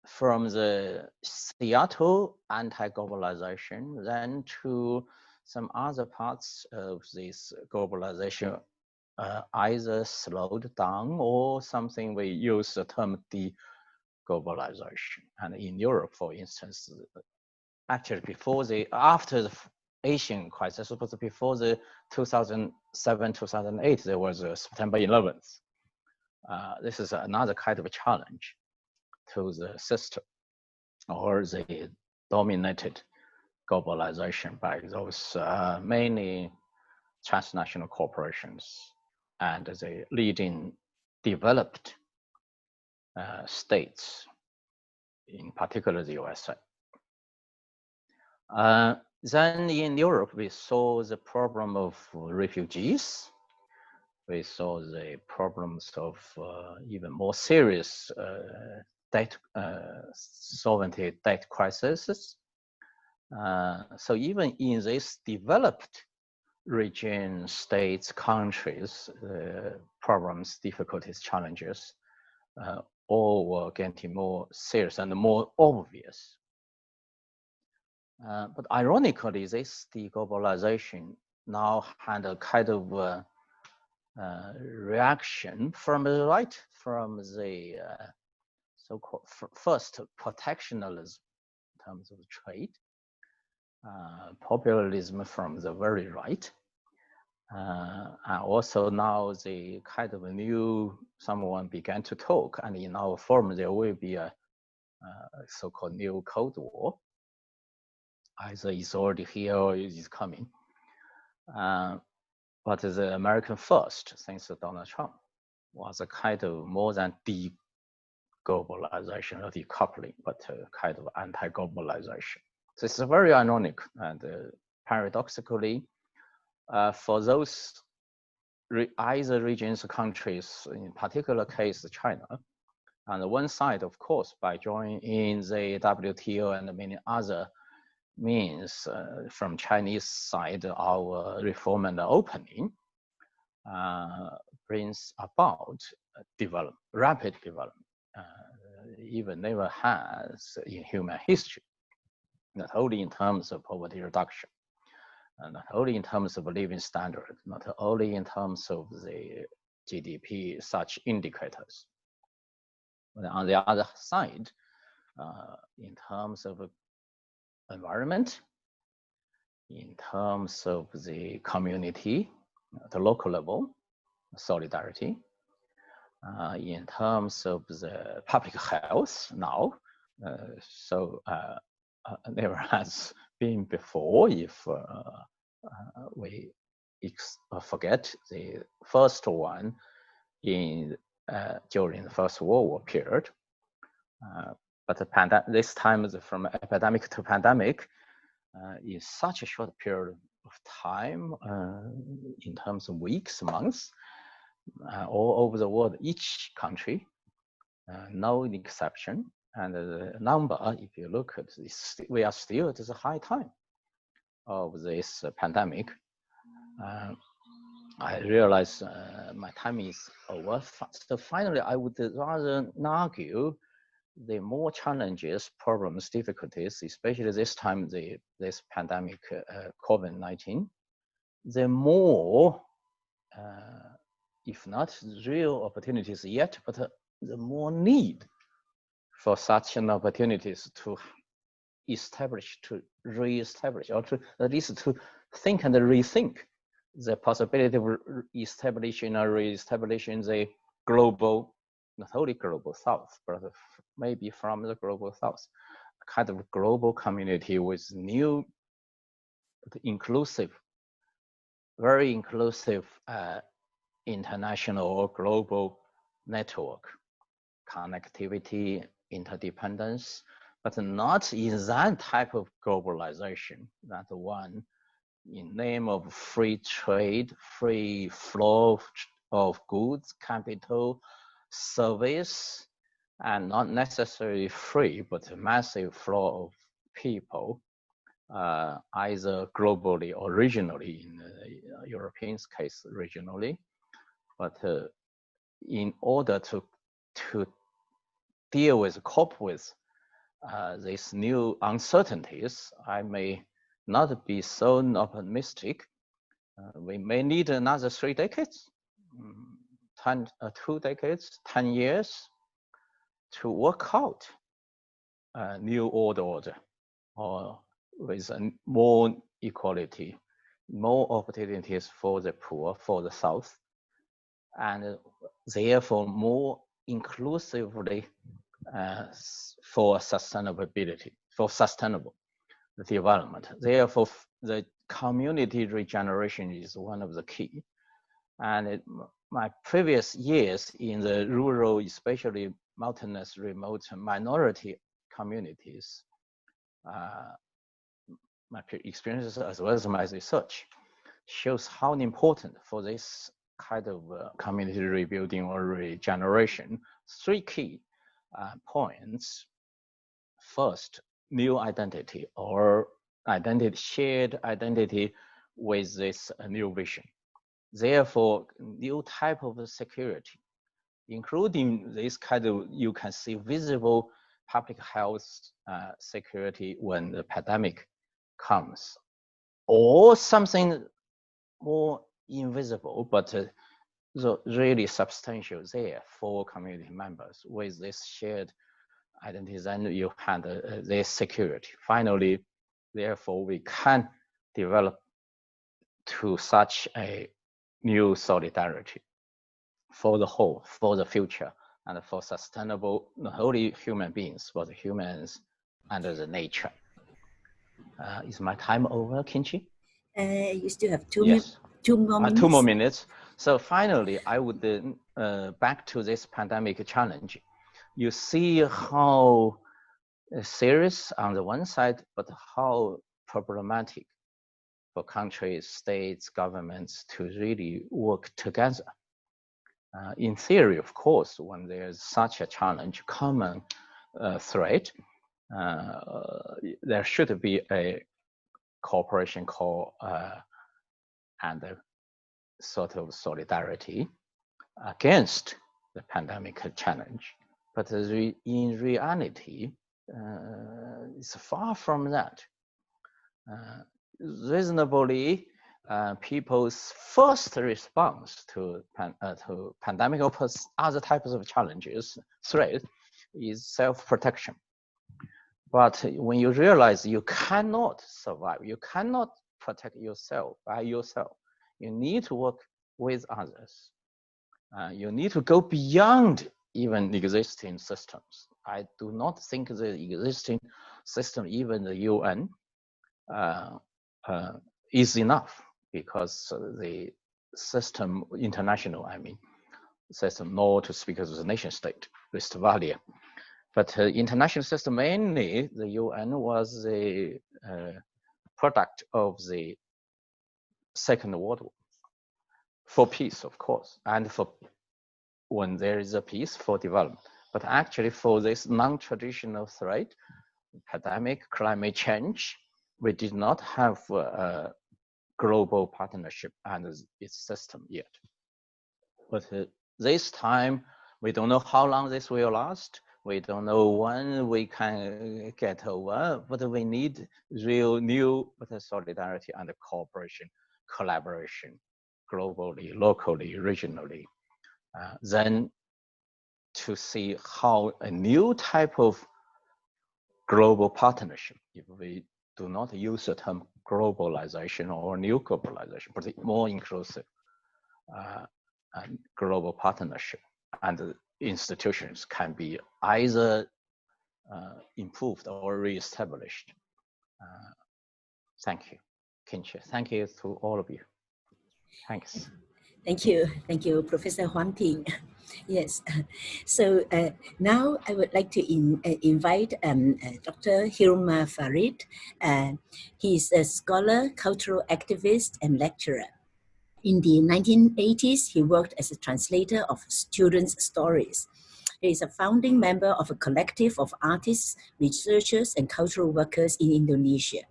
from the Seattle anti-globalization, then to some other parts of this globalization either slowed down or something, we use the term de-globalization. And in Europe, for instance, actually after the Asian crisis, but before the 2007, 2008, there was September 11th. This is another kind of a challenge to the system or the dominated globalization by those mainly transnational corporations and the leading developed states, in particular the USA. Then in Europe, we saw the problem of refugees. We saw the problems of even more serious debt, sovereignty debt crises. So even in these developed region, states, countries, problems, difficulties, challenges, all were getting more serious and more obvious. But ironically, this deglobalization now had a kind of reaction from the right, from the so-called first protectionism in terms of trade, populism from the very right, and also now the kind of a new, someone began to talk, and in our forum there will be a so-called new Cold War. Either it's already here or it is coming. But the American first, thanks to Donald Trump, was a kind of more than de-globalization or decoupling, but a kind of anti-globalization. So it's very ironic and paradoxically, for those either regions or countries, in particular case China, on the one side, of course, by joining in the WTO and many other means from Chinese side, our reform and opening brings about rapid development, even never has in human history, not only in terms of poverty reduction, not only in terms of living standard, not only in terms of the GDP, such indicators. But on the other side, in terms of environment, in terms of the community, the local level, solidarity, in terms of the public health now, never has been before if we forget the first one during the First World War period. But this time, from epidemic to pandemic, is such a short period of time in terms of weeks, months, all over the world, each country, no exception. And the number, if you look at this, we are still at the high time of this pandemic. I realize my time is over. So finally, I would rather argue the more challenges, problems, difficulties, especially this time, this pandemic, COVID-19, the more, if not real opportunities yet, but the more need for such an opportunities to establish, to re-establish, or to at least to think and rethink the possibility of establishing or re-establishing the global, not only global south, but maybe from the global south, kind of global community with new, inclusive, very inclusive international or global network, connectivity, interdependence, but not in that type of globalization, that one in name of free trade, free flow of goods, capital, service, and not necessarily free, but a massive flow of people, either globally or regionally, in the European case, regionally. But in order to deal with, cope with these new uncertainties, I may not be so optimistic. We may need another 3 decades, 2 decades, 10 years to work out a new order, or with more equality, more opportunities for the poor, for the South, and therefore more inclusively for sustainability, for sustainable development. Therefore, the community regeneration is one of the key. And my previous years in the rural, especially mountainous, remote, minority communities, my experiences as well as my research shows how important for this kind of community rebuilding or regeneration. 3 key points. First, new identity or shared identity with this new vision. Therefore, new type of security, including this kind of, you can see visible public health security when the pandemic comes, or something more invisible, but really substantial there for community members with this shared identity. Then you have this security. Finally, therefore, we can develop to such a new solidarity for the whole, for the future, and for sustainable, not only human beings, but humans and the nature. Is my time over, Kinchi? You still have 2 yes. 2 more minutes. 2 more minutes. So finally, I would back to this pandemic challenge. You see how serious on the one side, but how problematic for countries, states, governments to really work together. In theory, of course, when there's such a challenge, common threat, there should be a cooperation call and a sort of solidarity against the pandemic challenge. But in reality, it's far from that. Reasonably, people's first response to pandemic or other types of challenges, threat, is self-protection. But when you realize you cannot survive, you cannot protect yourself by yourself, you need to work with others. You need to go beyond even existing systems. I do not think the existing system, even the UN, is enough, because the system, international, system, not to speak as a nation state, Westphalia. But international system, mainly the UN was the product of the Second World War, for peace, of course, and for when there is a peace, for development. But actually for this non-traditional threat, pandemic, climate change, we did not have a global partnership and its system yet. But this time, we don't know how long this will last. We don't know when we can get over, but we need real new solidarity and cooperation, collaboration, globally, locally, regionally. Then to see how a new type of global partnership, if we do not use the term globalization or new globalization, but more inclusive global partnership, and institutions can be either improved or reestablished. Thank you, Kinche. Thank you to all of you. Thanks. Thank you, Professor Huang Ping. Yes, so now I would like to invite Dr. Hilmar FARID. He's a scholar, cultural activist, and lecturer. In the 1980s, he worked as a translator of students' stories. He is a founding member of a collective of artists, researchers, and cultural workers in Indonesia.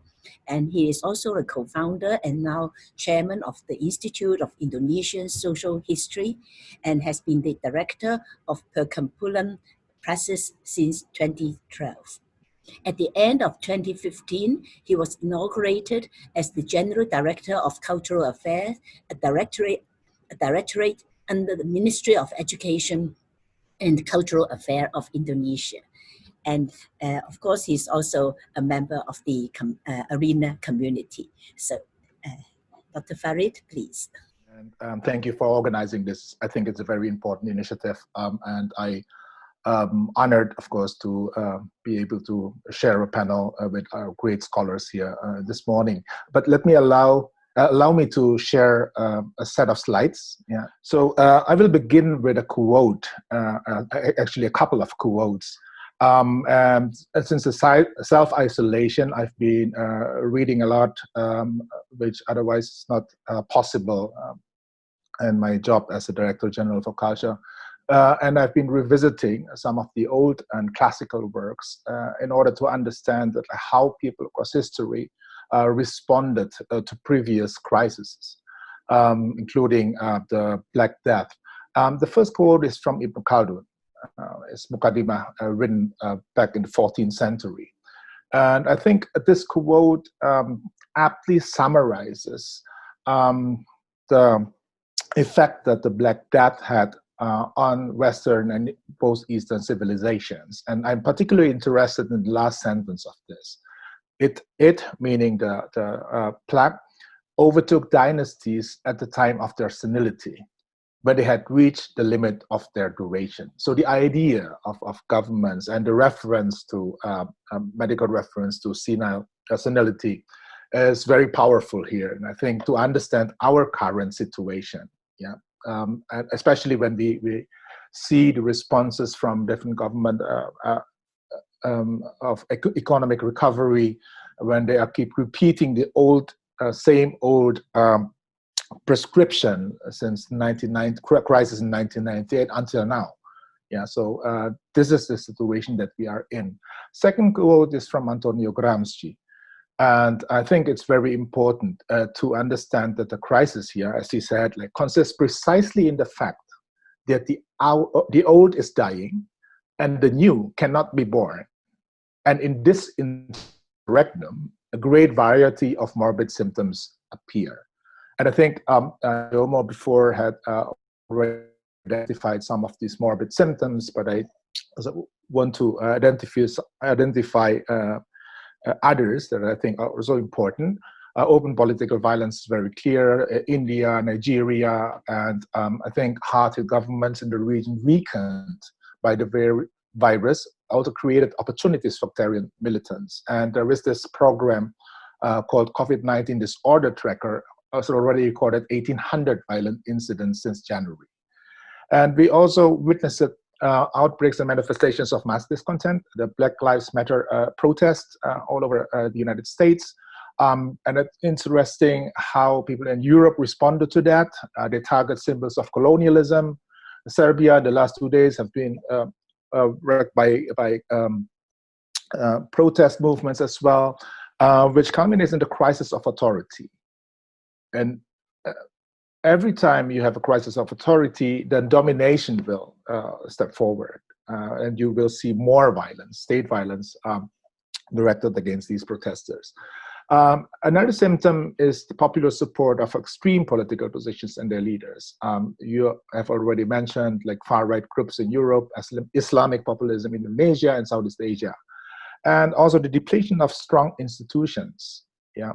And he is also a co-founder and now chairman of the Institute of Indonesian Social History, and has been the director of Perkumpulan Presses since 2012. At the end of 2015, he was inaugurated as the General Director of Cultural Affairs, a directorate under the Ministry of Education and Cultural Affairs of Indonesia. And of course, he's also a member of the arena community. So, Dr. FARID, please. And thank you for organizing this. I think it's a very important initiative, and I honored, of course, to be able to share a panel with our great scholars here this morning. But let me allow me to share a set of slides. Yeah. So I will begin with a quote, actually a couple of quotes. And since the self-isolation, I've been reading a lot, which otherwise is not possible in my job as a Director General for Culture. And I've been revisiting some of the old and classical works in order to understand that how people across history responded to previous crises, including the Black Death. The first quote is from Ibn Khaldun. It's Muqaddimah, written back in the 14th century. And I think this quote aptly summarizes the effect that the Black Death had on Western and both Eastern civilizations. And I'm particularly interested in the last sentence of this. It meaning the Plague, overtook dynasties at the time of their senility, but they had reached the limit of their duration. So the idea of governments and the reference to medical reference to senility is very powerful here. And I think to understand our current situation, yeah, and especially when we see the responses from different government of economic recovery, when they keep repeating the same old prescription since crisis in 1998 until now. Yeah, so this is the situation that we are in. Second quote is from Antonio Gramsci. And I think it's very important to understand that the crisis here, as he said, consists precisely in the fact that the old is dying and the new cannot be born. And in this interregnum, a great variety of morbid symptoms appear. And I think Jomo before had already identified some of these morbid symptoms, but I want to identify others that I think are also important. Open political violence is very clear. India, Nigeria, and I think hard-hit governments in the region weakened by the virus also created opportunities for sectarian militants. And there is this program called COVID-19 Disorder Tracker, also already recorded 1,800 violent incidents since January. And we also witnessed outbreaks and manifestations of mass discontent, the Black Lives Matter protests all over the United States. And it's interesting how people in Europe responded to that. They target symbols of colonialism. Serbia, the last 2 days have been wrecked by protest movements as well, which culminates in the crisis of authority. And every time you have a crisis of authority, then domination will step forward, and you will see more violence, state violence, directed against these protesters. Another symptom is the popular support of extreme political positions and their leaders. You have already mentioned far-right groups in Europe, Islamic populism in Indonesia and Southeast Asia, and also the depletion of strong institutions. Yeah.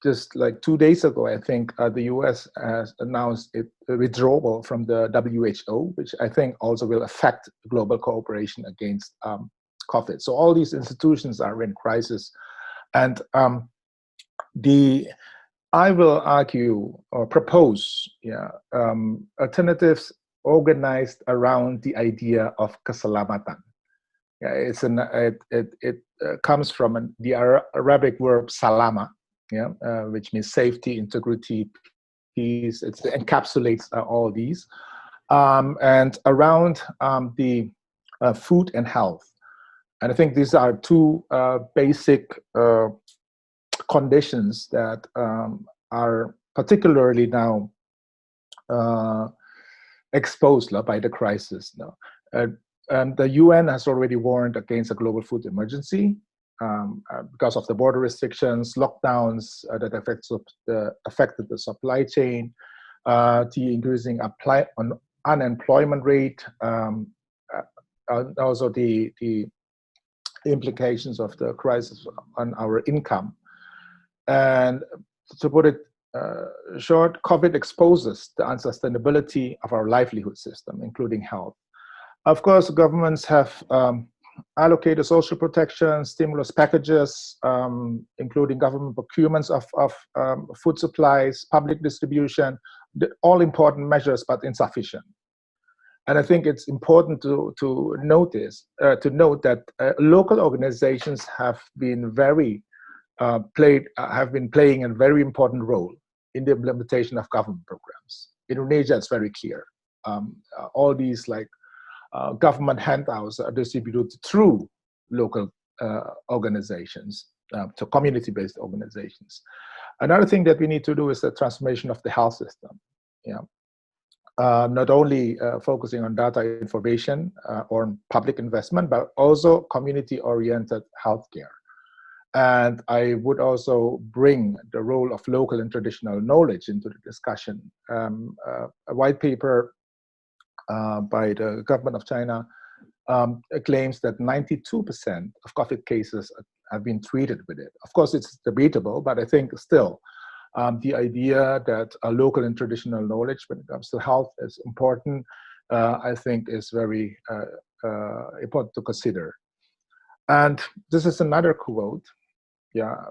just like 2 days ago, I think the US has announced its withdrawal from the WHO, which I think also will affect global cooperation against COVID. So all these institutions are in crisis. And I will argue or propose alternatives organized around the idea of keselamatan. It comes from the Arabic verb salama, which means safety, integrity, peace. It encapsulates all these. And around the food and health. And I think these are two basic conditions that are particularly now exposed by the crisis now. And the UN has already warned against a global food emergency because of the border restrictions, lockdowns that affected the supply chain, the increasing unemployment rate, also the implications of the crisis on our income. And to put it short, COVID exposes the unsustainability of our livelihood system, including health. Of course, governments have allocated social protection, stimulus packages, including government procurements of food supplies, public distribution, all important measures, but insufficient. And I think it's important to note that local organizations have been playing a very important role in the implementation of government programs. In Indonesia, it's very clear. All these government handouts are distributed through local organizations, so community-based organizations. Another thing that we need to do is the transformation of the health system. Not only focusing on data information or public investment, but also community-oriented healthcare. And I would also bring the role of local and traditional knowledge into the discussion. A white paper by the government of China claims that 92% of COVID cases have been treated with it. Of course, it's debatable, but I think still the idea that local and traditional knowledge when it comes to health is important, I think is very important to consider. And this is another quote,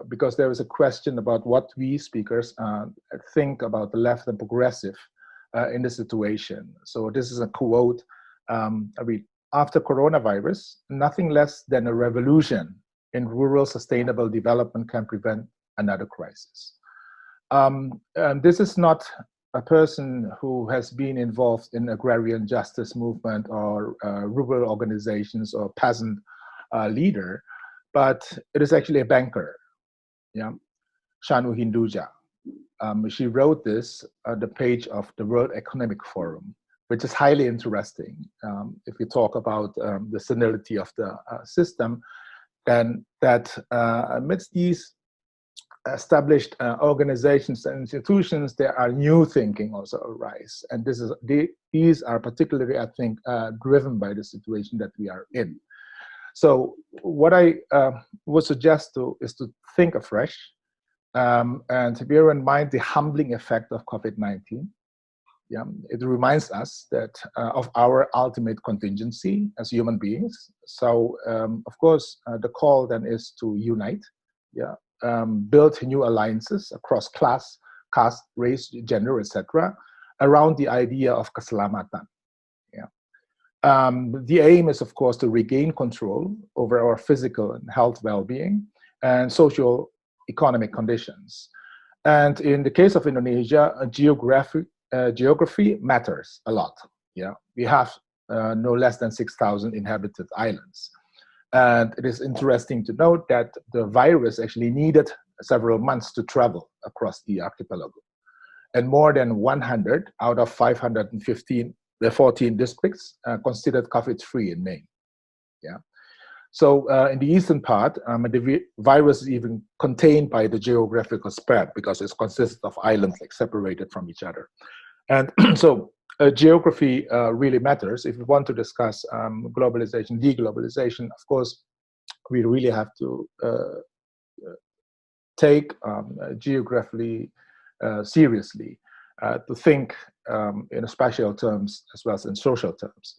because there is a question about what we speakers think about the left and progressive in the situation. So this is a quote, I read, "After coronavirus, nothing less than a revolution in rural sustainable development can prevent another crisis." And this is not a person who has been involved in agrarian justice movement or rural organizations or peasant leader, but it is actually a banker, Shanu Hinduja. She wrote this on the page of the World Economic Forum, which is highly interesting. If we talk about the senility of the system, and that amidst these established organizations and institutions, there are new thinking also arise. And these are particularly, I think, driven by the situation that we are in. So what I would suggest is to think afresh and to bear in mind the humbling effect of COVID-19. It reminds us that of our ultimate contingency as human beings. So of course, the call then is to unite, build new alliances across class, caste, race, gender, etc., around the idea of keselamatan. The aim is, of course, to regain control over our physical and health well-being and social economic conditions. And in the case of Indonesia, geography matters a lot. We have no less than 6,000 inhabited islands. And it is interesting to note that the virus actually needed several months to travel across the archipelago. And more than 100 out of 514 districts considered COVID-free in May. So in the eastern part, the virus is even contained by the geographical spread because it consists of islands separated from each other. And so geography really matters. If we want to discuss globalization, deglobalization, of course, we really have to take geographically seriously, to think in spatial terms as well as in social terms.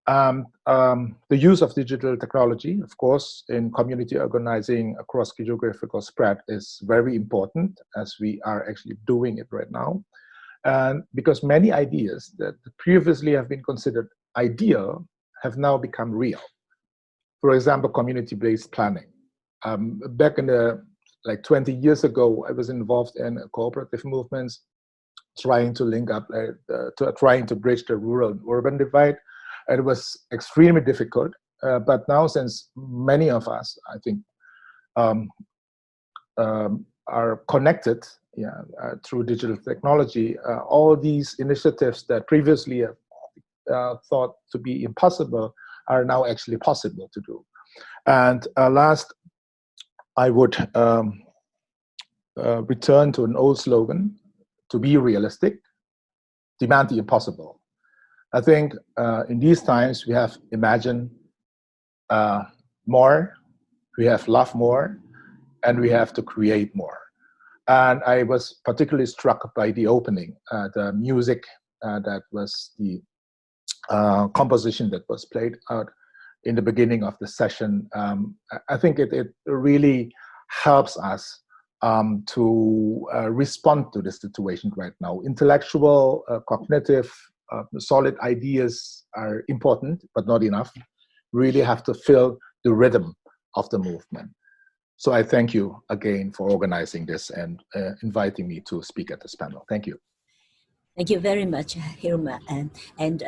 The use of digital technology, of course, in community organizing across geographical spread is very important, as we are actually doing it right now. And because many ideas that previously have been considered ideal have now become real. For example, community-based planning. Back in the, like 20 years ago, I was involved in cooperative movements, trying to link up, trying to bridge the rural-urban divide. It was extremely difficult, but now, since many of us, I think, are connected through digital technology, all these initiatives that previously thought to be impossible are now actually possible to do. And last, I would return to an old slogan: to be realistic, demand the impossible. I think in these times we have imagined more, we have loved more, and we have to create more. And I was particularly struck by the opening, the music that was the composition that was played out in the beginning of the session. I think it really helps us to respond to this situation right now. Intellectual, cognitive, solid ideas are important, but not enough. Really have to fill the rhythm of the movement. So I thank you again for organizing this and inviting me to speak at this panel. Thank you. Thank you very much, Hilmar. And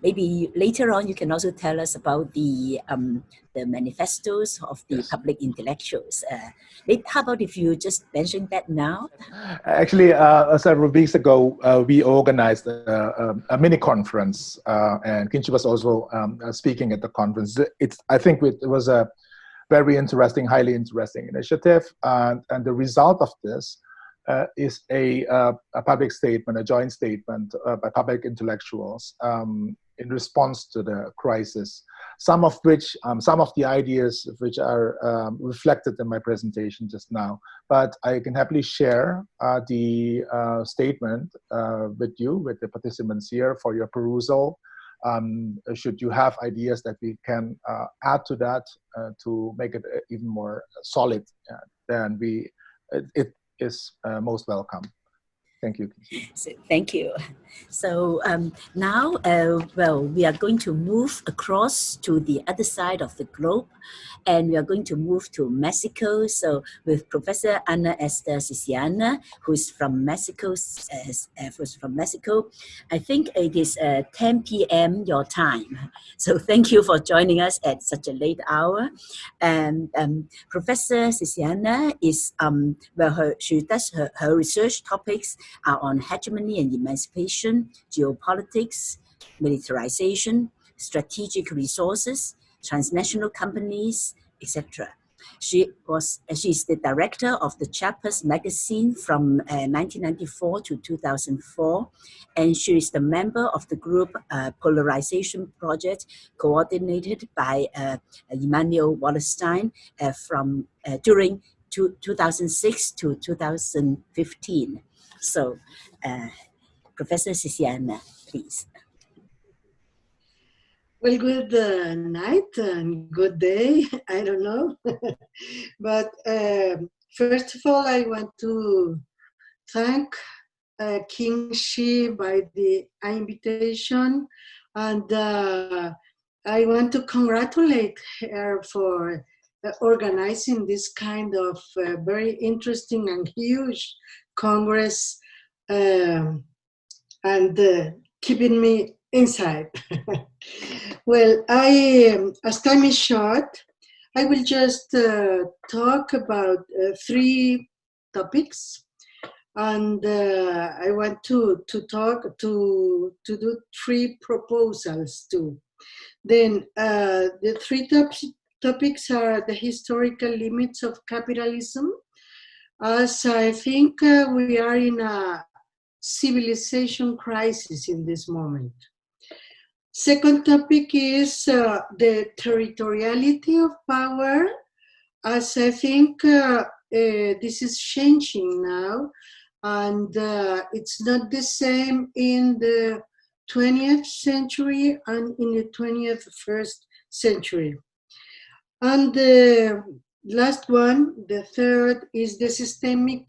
maybe later on you can also tell us about the manifestos of the public intellectuals. How about if you just mention that now? Actually, several weeks ago, we organized a mini conference, and Kinhide was also speaking at the conference. I think it was a very interesting, highly interesting initiative, and the result of this is a public statement, a joint statement by public intellectuals in response to the crisis. Some of the ideas which are reflected in my presentation just now, but I can happily share the statement with you, with the participants here, for your perusal. Should you have ideas that we can add to that to make it even more solid, then it is most welcome. Thank you. So, thank you. So now, well, we are going to move across to the other side of the globe, and we are going to move to Mexico. So with Professor Ana Esther CECEÑA, who is from Mexico, I think it is 10 p.m. your time. So thank you for joining us at such a late hour. And Professor CECEñA is, well, her research topics are on hegemony and emancipation, geopolitics, militarization, strategic resources, transnational companies, etc. She is the director of the Chiapas magazine from 1994 to 2004, and she is the member of the group Polarization Project, coordinated by Emmanuel Wallerstein from during 2006 to 2015. So, Professor CECEñA, please. Well, good night and good day, I don't know. But first of all, I want to thank Kinhide by the invitation, and I want to congratulate her for organizing this kind of very interesting and huge Congress and keeping me inside. Well, as time is short, I will just talk about 3 topics, and I want to do 3 proposals too. Then the 3 topics are the historical limits of capitalism, as I think we are in a civilization crisis in this moment. Second topic is the territoriality of power, as I think this is changing now, and it's not the same in the 20th century and in the 21st century. And the last one, the third, is the systemic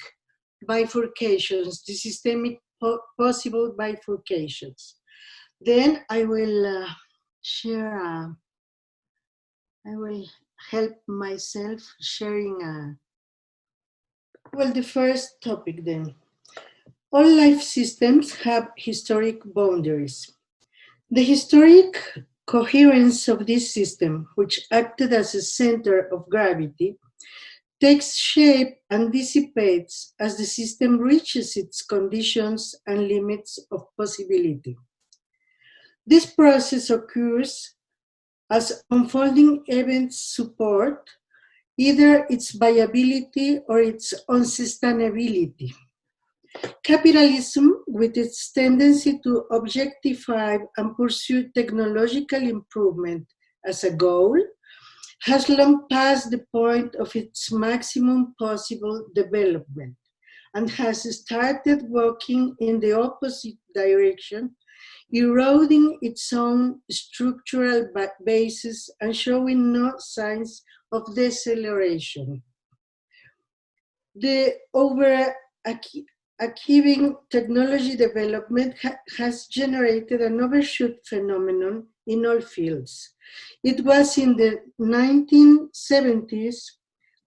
bifurcations, the systemic possible bifurcations. Then I will share, I will help myself sharing well, the first topic then. All life systems have historic boundaries. The historic coherence of this system, which acted as a center of gravity, takes shape and dissipates as the system reaches its conditions and limits of possibility. This process occurs as unfolding events support either its viability or its unsustainability. Capitalism, with its tendency to objectify and pursue technological improvement as a goal, has long passed the point of its maximum possible development and has started walking in the opposite direction, eroding its own structural basis and showing no signs of deceleration. The overachieving technology development has generated an overshoot phenomenon in all fields. It was in the 1970s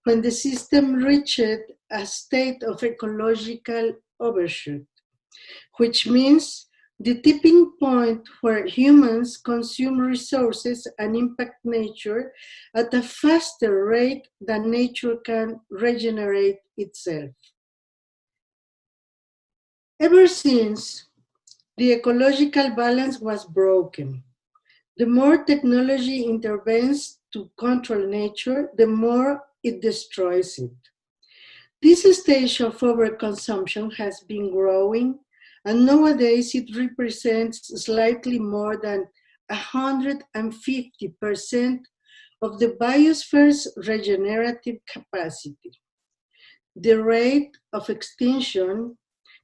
when the system reached a state of ecological overshoot, which means the tipping point where humans consume resources and impact nature at a faster rate than nature can regenerate itself. Ever since, the ecological balance was broken. The more technology intervenes to control nature, the more it destroys it. This stage of overconsumption has been growing, and nowadays it represents slightly more than 150% of the biosphere's regenerative capacity. The rate of extinction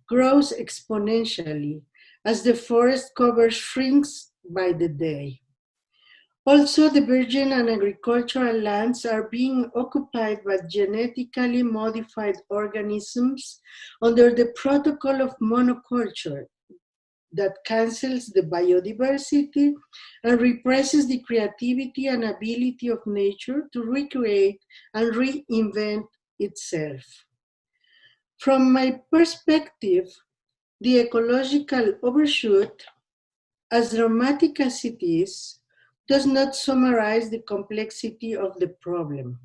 grows exponentially as the forest cover shrinks by the day. Also, the virgin and agricultural lands are being occupied by genetically modified organisms under the protocol of monoculture that cancels the biodiversity and represses the creativity and ability of nature to recreate and reinvent itself. From my perspective, the ecological overshoot, as dramatic as it is, does not summarize the complexity of the problem.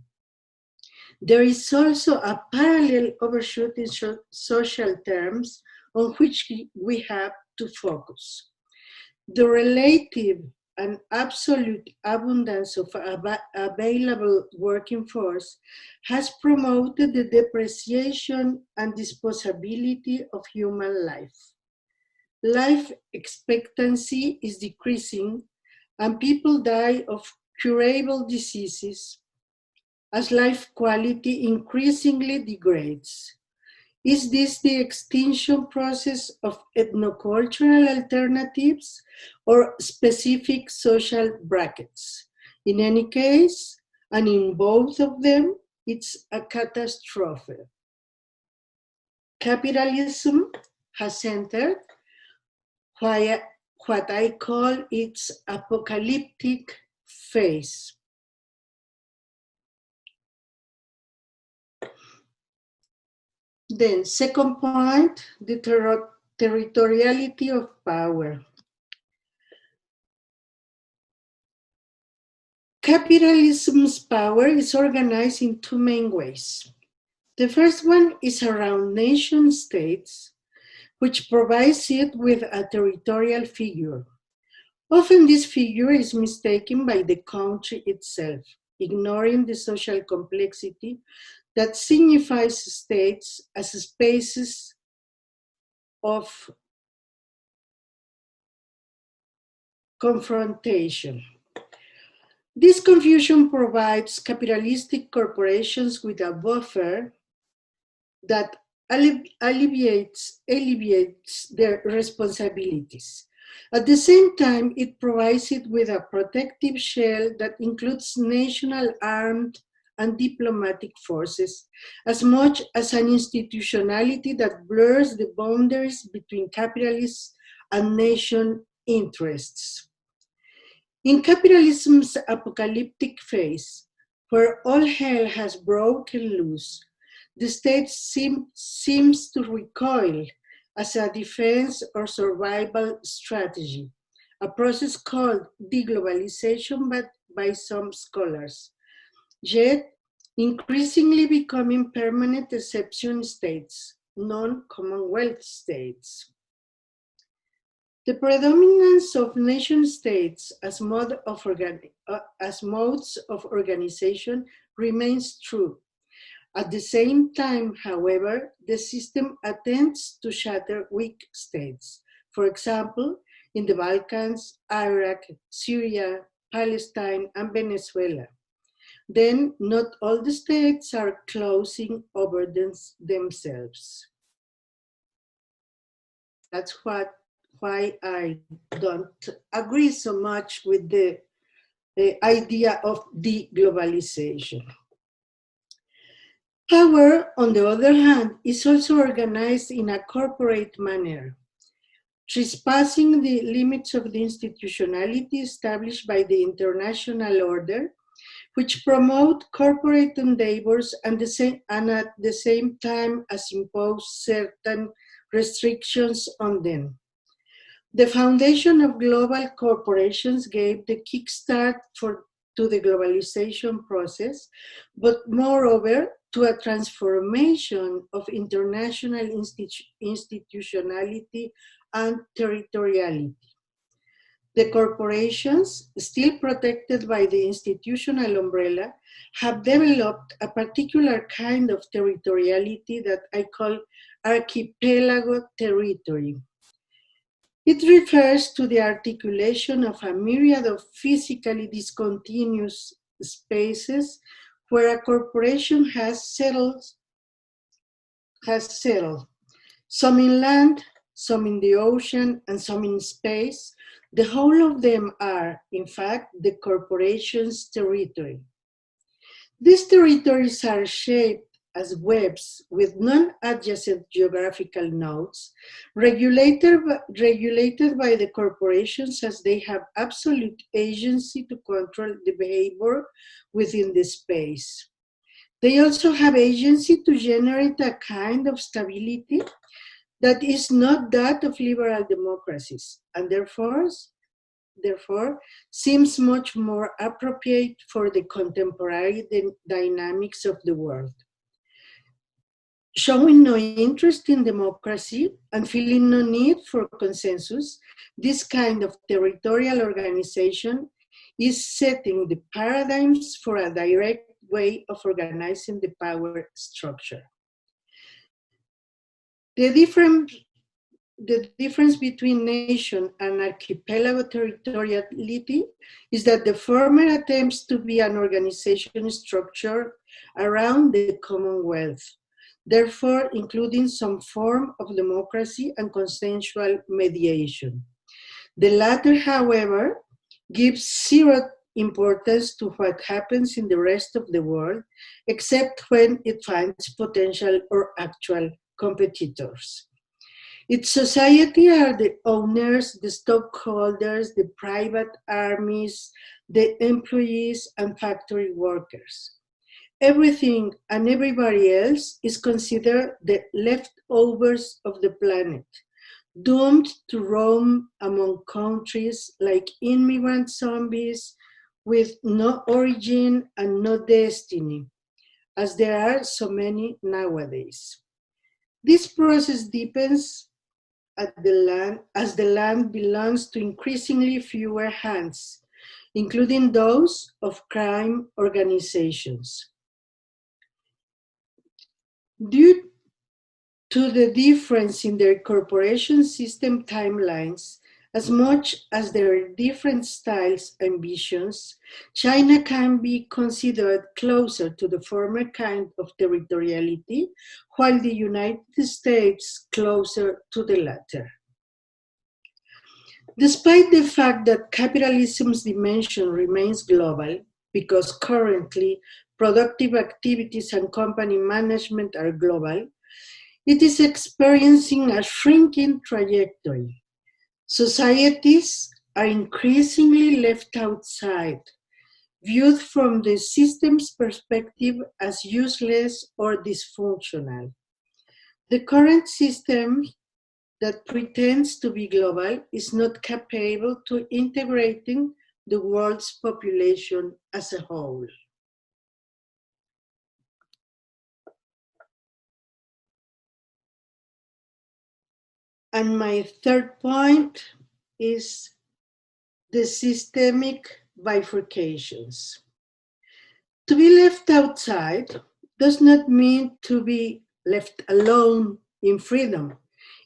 There is also a parallel overshoot in social terms on which we have to focus. The relative and absolute abundance of available working force has promoted the depreciation and disposability of human life. Life expectancy is decreasing, and people die of curable diseases as life quality increasingly degrades. Is this the extinction process of ethnocultural alternatives or specific social brackets? In any case, and in both of them, it's a catastrophe. Capitalism has entered what I call its apocalyptic phase. Then, second point, the territoriality of power. Capitalism's power is organized in two main ways. The first one is around nation states, which provides it with a territorial figure. Often this figure is mistaken by the country itself, ignoring the social complexity that signifies states as spaces of confrontation. This confusion provides capitalistic corporations with a buffer that alleviates their responsibilities. At the same time, it provides it with a protective shell that includes national armed and diplomatic forces, as much as an institutionality that blurs the boundaries between capitalists and nation interests. In capitalism's apocalyptic phase, where all hell has broken loose, the state seems to recoil as a defense or survival strategy, a process called deglobalization by some scholars, yet increasingly becoming permanent exception states, non-Commonwealth states. The predominance of nation states as modes of organization remains true. At the same time, however, the system attempts to shatter weak states. For example, in the Balkans, Iraq, Syria, Palestine, and Venezuela. Then not all the states are closing over themselves. That's why I don't agree so much with the idea of deglobalization. Power, on the other hand, is also organized in a corporate manner, trespassing the limits of the institutionality established by the international order, which promote corporate endeavors and at the same time as impose certain restrictions on them. The foundation of global corporations gave the kickstart to the globalization process, but moreover, to a transformation of international institutionality and territoriality. The corporations, still protected by the institutional umbrella, have developed a particular kind of territoriality that I call archipelago territory. It refers to the articulation of a myriad of physically discontinuous spaces where a corporation has settled, some in land, some in the ocean, and some in space. The whole of them are, in fact, the corporation's territory. These territories are shaped as webs with non-adjacent geographical nodes, regulated by the corporations as they have absolute agency to control the behavior within the space. They also have agency to generate a kind of stability that is not that of liberal democracies, and therefore seems much more appropriate for the contemporary dynamics of the world. Showing no interest in democracy and feeling no need for consensus, this kind of territorial organization is setting the paradigms for a direct way of organizing the power structure. The difference between nation and archipelago territoriality is that the former attempts to be an organization structure around the Commonwealth, therefore including some form of democracy and consensual mediation. The latter, however, gives zero importance to what happens in the rest of the world, except when it finds potential or actual competitors. Its society are the owners, the stockholders, the private armies, the employees, and factory workers. Everything and everybody else is considered the leftovers of the planet, doomed to roam among countries like immigrant zombies with no origin and no destiny, as there are so many nowadays. This process deepens as the land belongs to increasingly fewer hands, including those of crime organizations. Due to the difference in their corporation system timelines As much as there are different styles and visions, China can be considered closer to the former kind of territoriality, while the United States closer to the latter. Despite the fact that capitalism's dimension remains global, because currently productive activities and company management are global, it is experiencing a shrinking trajectory. Societies are increasingly left outside, viewed from the system's perspective as useless or dysfunctional. The current system that pretends to be global is not capable to integrating the world's population as a whole. And my third point is the systemic bifurcations. To be left outside does not mean to be left alone in freedom.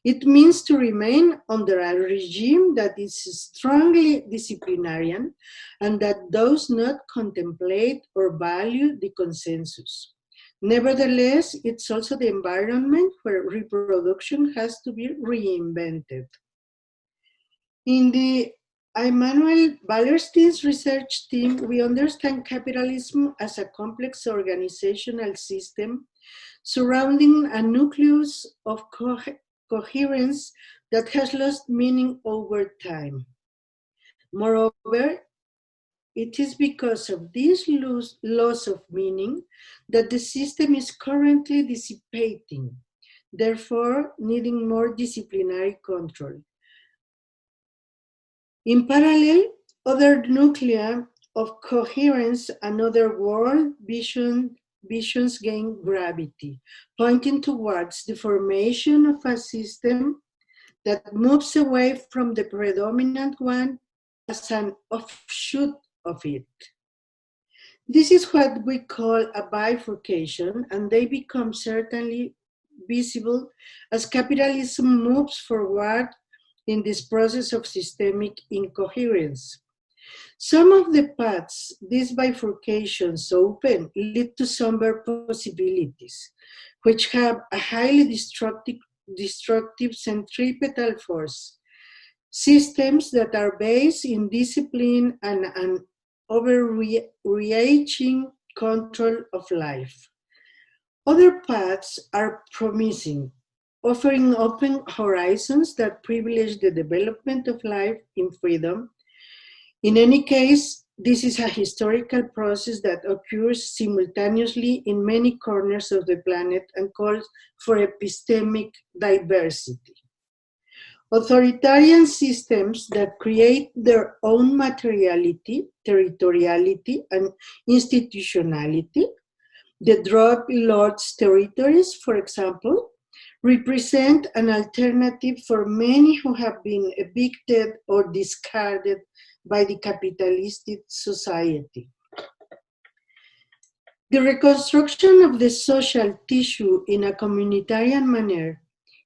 It means to remain under a regime that is strongly disciplinarian and that does not contemplate or value the consensus. Nevertheless, it's also the environment where reproduction has to be reinvented. In the Immanuel Wallerstein's research team, we understand capitalism as a complex organizational system surrounding a nucleus of coherence that has lost meaning over time. Moreover, it is because of this loss of meaning that the system is currently dissipating, therefore needing more disciplinary control. In parallel, other nuclei of coherence and other world visions gain gravity, pointing towards the formation of a system that moves away from the predominant one as an offshoot of it. This is what we call a bifurcation, and they become certainly visible as capitalism moves forward in this process of systemic incoherence. Some of the paths these bifurcations open lead to somber possibilities, which have a highly destructive centripetal force. Systems that are based in discipline and an overreaching control of life. Other paths are promising, offering open horizons that privilege the development of life in freedom. In any case, this is a historical process that occurs simultaneously in many corners of the planet and calls for epistemic diversity. Authoritarian systems that create their own materiality, territoriality, and institutionality, the drug lords' territories, for example, represent an alternative for many who have been evicted or discarded by the capitalistic society. The reconstruction of the social tissue in a communitarian manner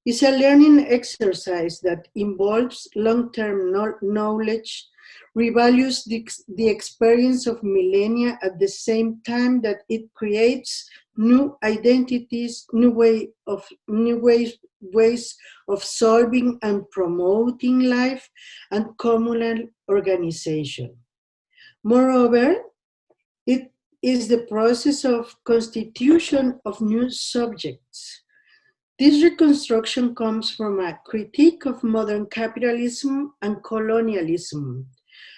is a learning exercise that involves long-term knowledge, revalues the experience of millennia at the same time that it creates new identities, new ways of solving and promoting life and communal organization. Moreover, it is the process of constitution of new subjects. This reconstruction comes from a critique of modern capitalism and colonialism,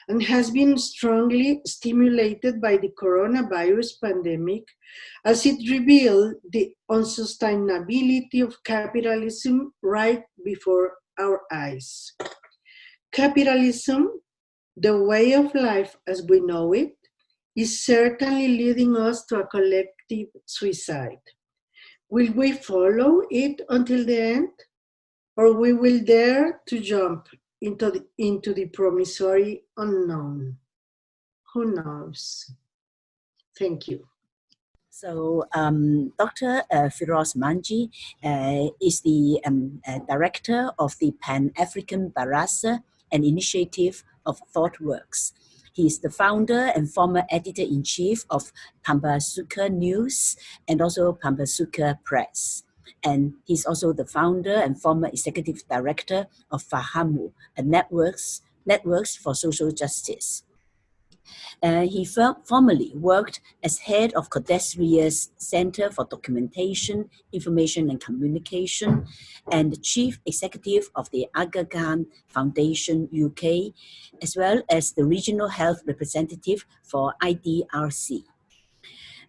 and has been strongly stimulated by the coronavirus pandemic, as it revealed the unsustainability of capitalism right before our eyes. Capitalism, the way of life as we know it, is certainly leading us to a collective suicide. Will we follow it until the end? Or we will dare to jump into the promissory unknown? Who knows? Thank you. So Dr. Firoze MANJI is the director of the Pan-African Baraza and initiative of ThoughtWorks. He is the founder and former editor-in-chief of Pambasuka News and also Pambasuka Press. And he's also the founder and former executive director of Fahamu, a networks for social justice. He formerly worked as head of Codesria's Center for Documentation, Information and Communication, and the chief executive of the Aga Khan Foundation UK, as well as the regional health representative for IDRC.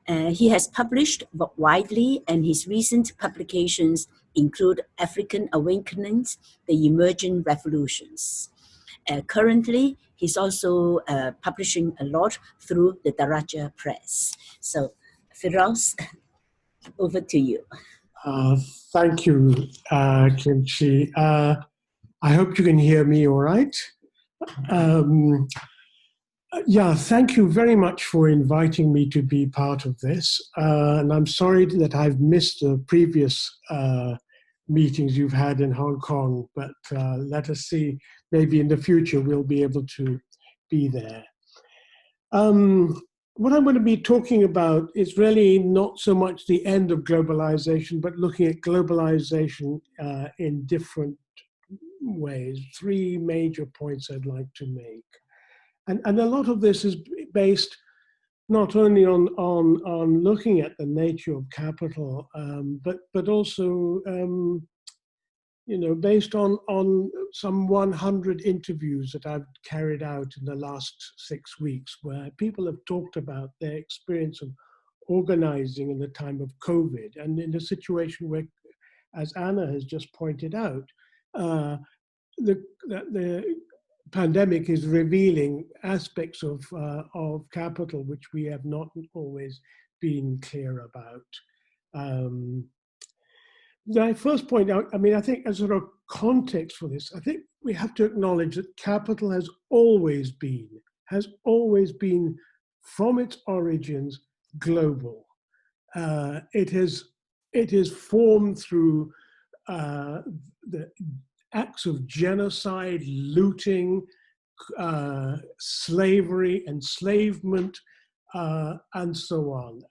He has published widely, and his recent publications include African Awakenings, The Emerging Revolutions. Currently, he's also publishing a lot through the Daraja Press. So, Firoze, over to you. Thank you, Kimchi. I hope you can hear me all right. Yeah, thank you very much for inviting me to be part of this. And I'm sorry that I've missed the previous meetings you've had in Hong Kong, but let us see, maybe in the future we'll be able to be there. What I'm going to be talking about is really not so much the end of globalization, but looking at globalization in different ways. Three major points I'd like to make. And a lot of this is based not only on looking at the nature of capital, but also you know, based on some 100 interviews that I've carried out in the last 6 weeks, where people have talked about their experience of organizing in the time of COVID, and in a situation where, as Anna has just pointed out, the pandemic is revealing aspects of capital which we have not always been clear about. My first point out, I mean, I think as sort of context for this, I think we have to acknowledge that capital has always been from its origins global. It is formed through the acts of genocide, looting, slavery, enslavement, and so on.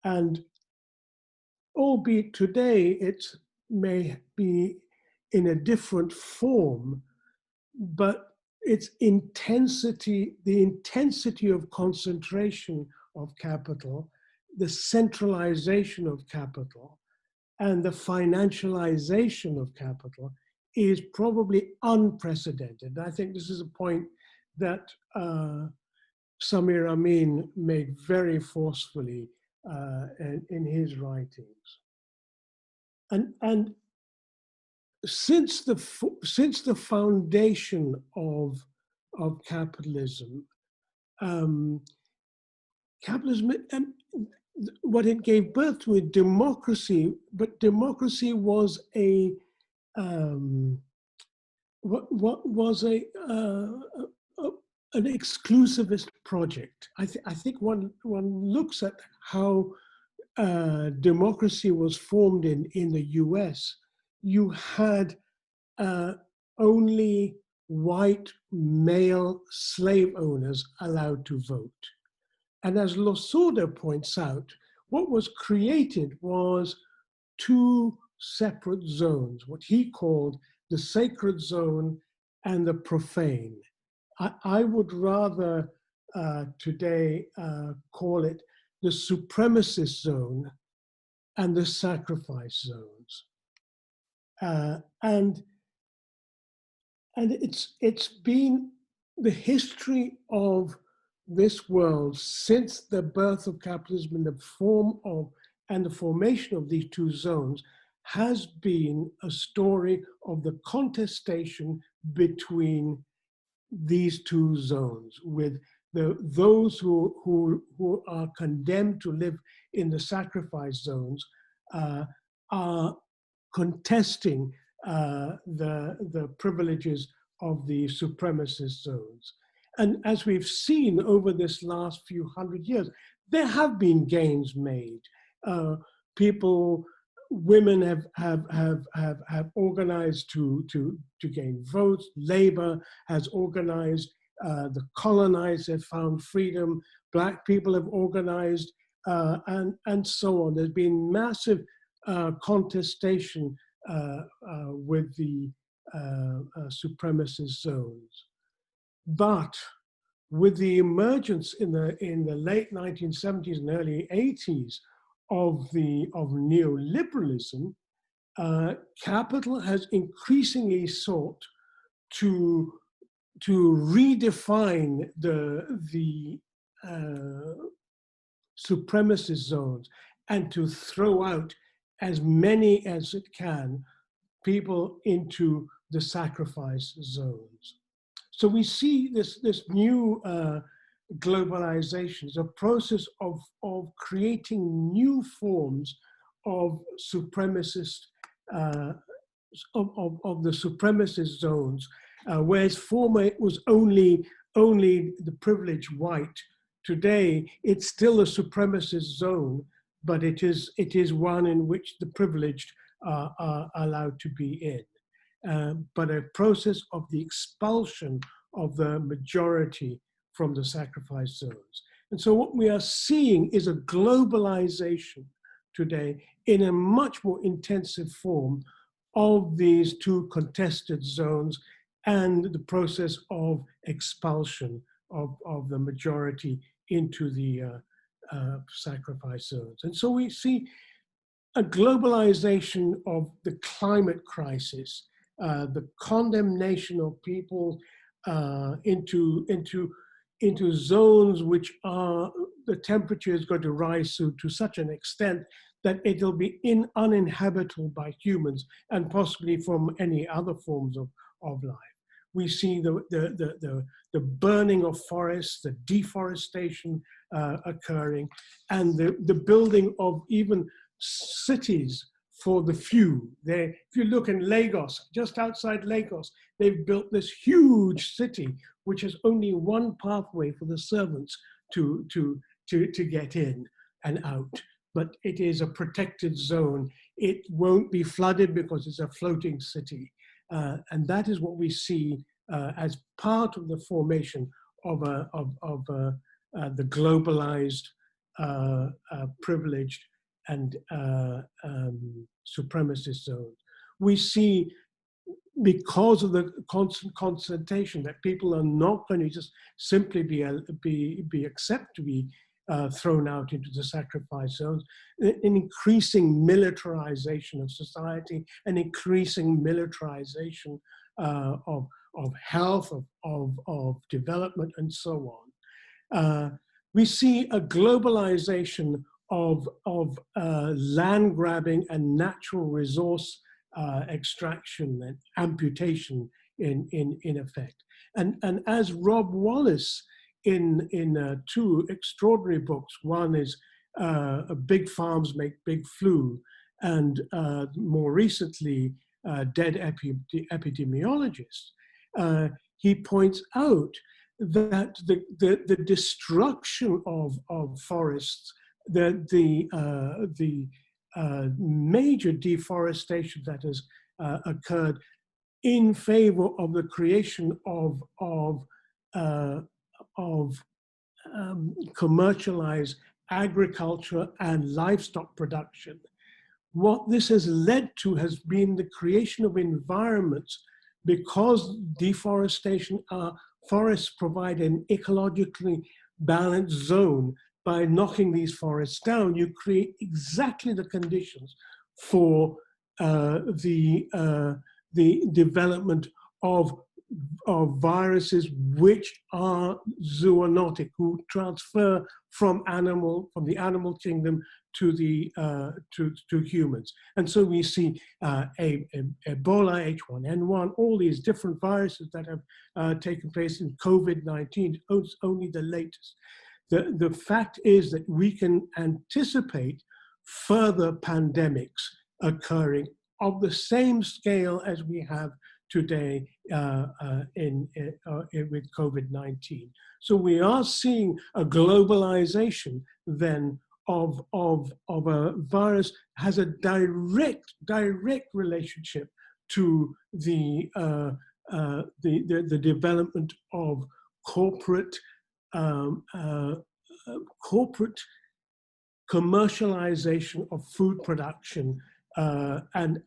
And albeit today it may be in a different form, but its intensity, the intensity of concentration of capital, the centralization of capital, and the financialization of capital is probably unprecedented. I think this is a point that Samir Amin made very forcefully in his writings. And since the foundation of capitalism, what it gave birth to is democracy, but democracy was an exclusivist project. I think one looks at how democracy was formed in the US. You had only white male slave owners allowed to vote. And as Losoda points out, what was created was two separate zones, what he called the sacred zone and the profane. I would rather today call it the supremacist zone and the sacrifice zones. And it's been the history of this world since the birth of capitalism in the form of and the formation of these two zones has been a story of the contestation between these two zones, with those who are condemned to live in the sacrifice zones are contesting the privileges of the supremacist zones. And as we've seen over this last few hundred years, there have been gains made. People women have organized to gain votes. Labor has organized. The colonized have found freedom. Black people have organized, and so on. There's been massive contestation with the supremacist zones. But with the emergence in the late 1970s and early 80s of neoliberalism, capital has increasingly sought to redefine the supremacist zones and to throw out as many as it can people into the sacrifice zones. So we see this new globalization is a process of creating new forms of supremacist, of the supremacist zones, whereas former it was only the privileged white. Today, it's still a supremacist zone, but it is one in which the privileged are allowed to be in. But a process of the expulsion of the majority from the sacrifice zones. And so what we are seeing is a globalization today in a much more intensive form of these two contested zones and the process of expulsion of the majority into the sacrifice zones. And so we see a globalization of the climate crisis, the condemnation of people into zones which are, the temperature is going to rise to such an extent that it'll be uninhabitable by humans and possibly from any other forms of life. We see the burning of forests, the deforestation occurring, and the building of even cities for the few. If you look in Lagos, just outside Lagos, they've built this huge city, which has only one pathway for the servants to get in and out. But it is a protected zone. It won't be flooded because it's a floating city. And that is what we see as part of the formation of the globalized, privileged, and supremacist zones. We see, because of the constant concentration, that people are not going to just simply be accepted to be thrown out into the sacrifice zones, an increasing militarization of society, an increasing militarization of health, of development, and so on. We see a globalization of land grabbing and natural resource extraction and amputation in effect. And as Rob Wallace in two extraordinary books, one is Big Farms Make Big Flu, and more recently, Dead Epidemiologists, he points out that the destruction of forests, the major deforestation that has occurred in favor of the creation of commercialized agriculture and livestock production. What this has led to has been the creation of environments, because deforestation, forests provide an ecologically balanced zone. By knocking these forests down, you create exactly the conditions for the development of viruses which are zoonotic, who transfer from the animal kingdom to to humans. And so we see Ebola, H1N1, all these different viruses that have taken place in COVID-19, only the latest. The fact is that we can anticipate further pandemics occurring of the same scale as we have today with COVID-19. So we are seeing a globalization then of a virus has a direct relationship to the development of corporate commercialization of food production, and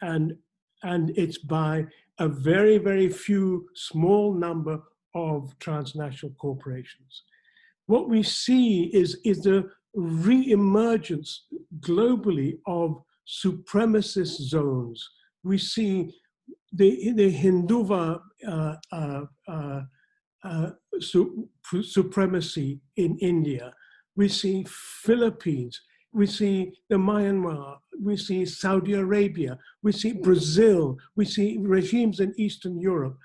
it's by a very few small number of transnational corporations. What we see is the re-emergence globally of supremacist zones. We see the Hinduva supremacy in India. We see Philippines. We see the Myanmar. We see Saudi Arabia. We see Brazil. We see regimes in Eastern Europe.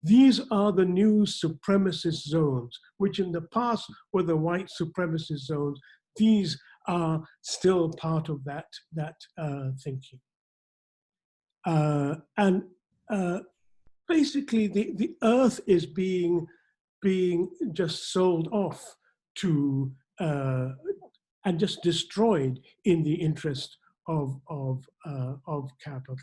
These are the new supremacist zones, which in the past were the white supremacist zones. These are still part of that thinking. And basically, the earth is being just sold off to and just destroyed in the interest of capital.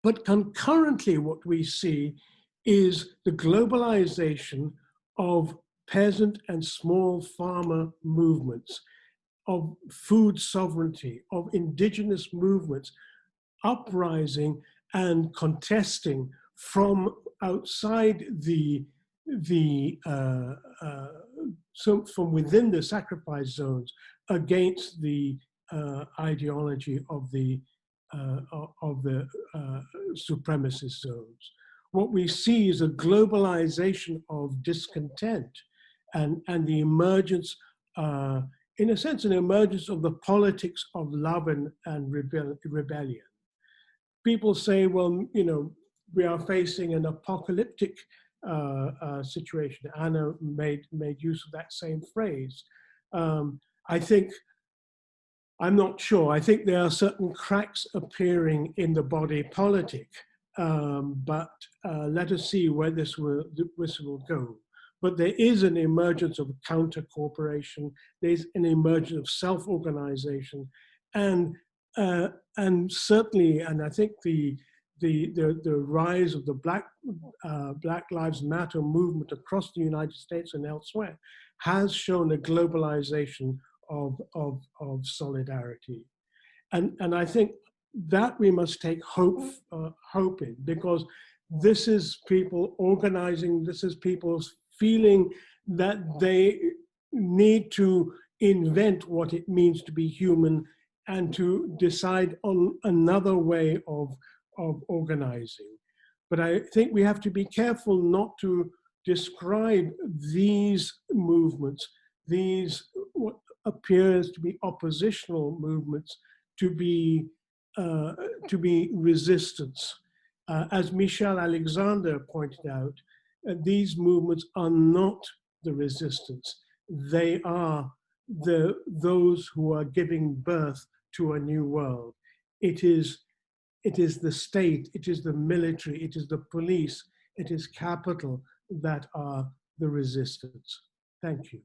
But concurrently, what we see is the globalization of peasant and small farmer movements, of food sovereignty, of indigenous movements, uprising and contesting from outside so from within the sacrifice zones against the ideology of the supremacist zones. What we see is a globalization of discontent and the emergence, in a sense, an emergence of the politics of love and rebellion. People say, well, you know, we are facing an apocalyptic situation. Anna made use of that same phrase. I think, I'm not sure. I think there are certain cracks appearing in the body politic, but let us see where this will go. But there is an emergence of counter-corporation. There's an emergence of self-organization, and certainly, and I think the rise of the Black Lives Matter movement across the United States and elsewhere has shown a globalization of solidarity, and I think that we must take hope in, because this is people organizing. This is people feeling that they need to invent what it means to be human and to decide on another way of organizing. But I think we have to be careful not to describe these movements, these what appears to be oppositional movements, to be resistance. As Michel Alexander pointed out, these movements are not the resistance. They are those who are giving birth to a new world. It is the state, it is the military, it is the police, it is capital that are the resistance. Thank you.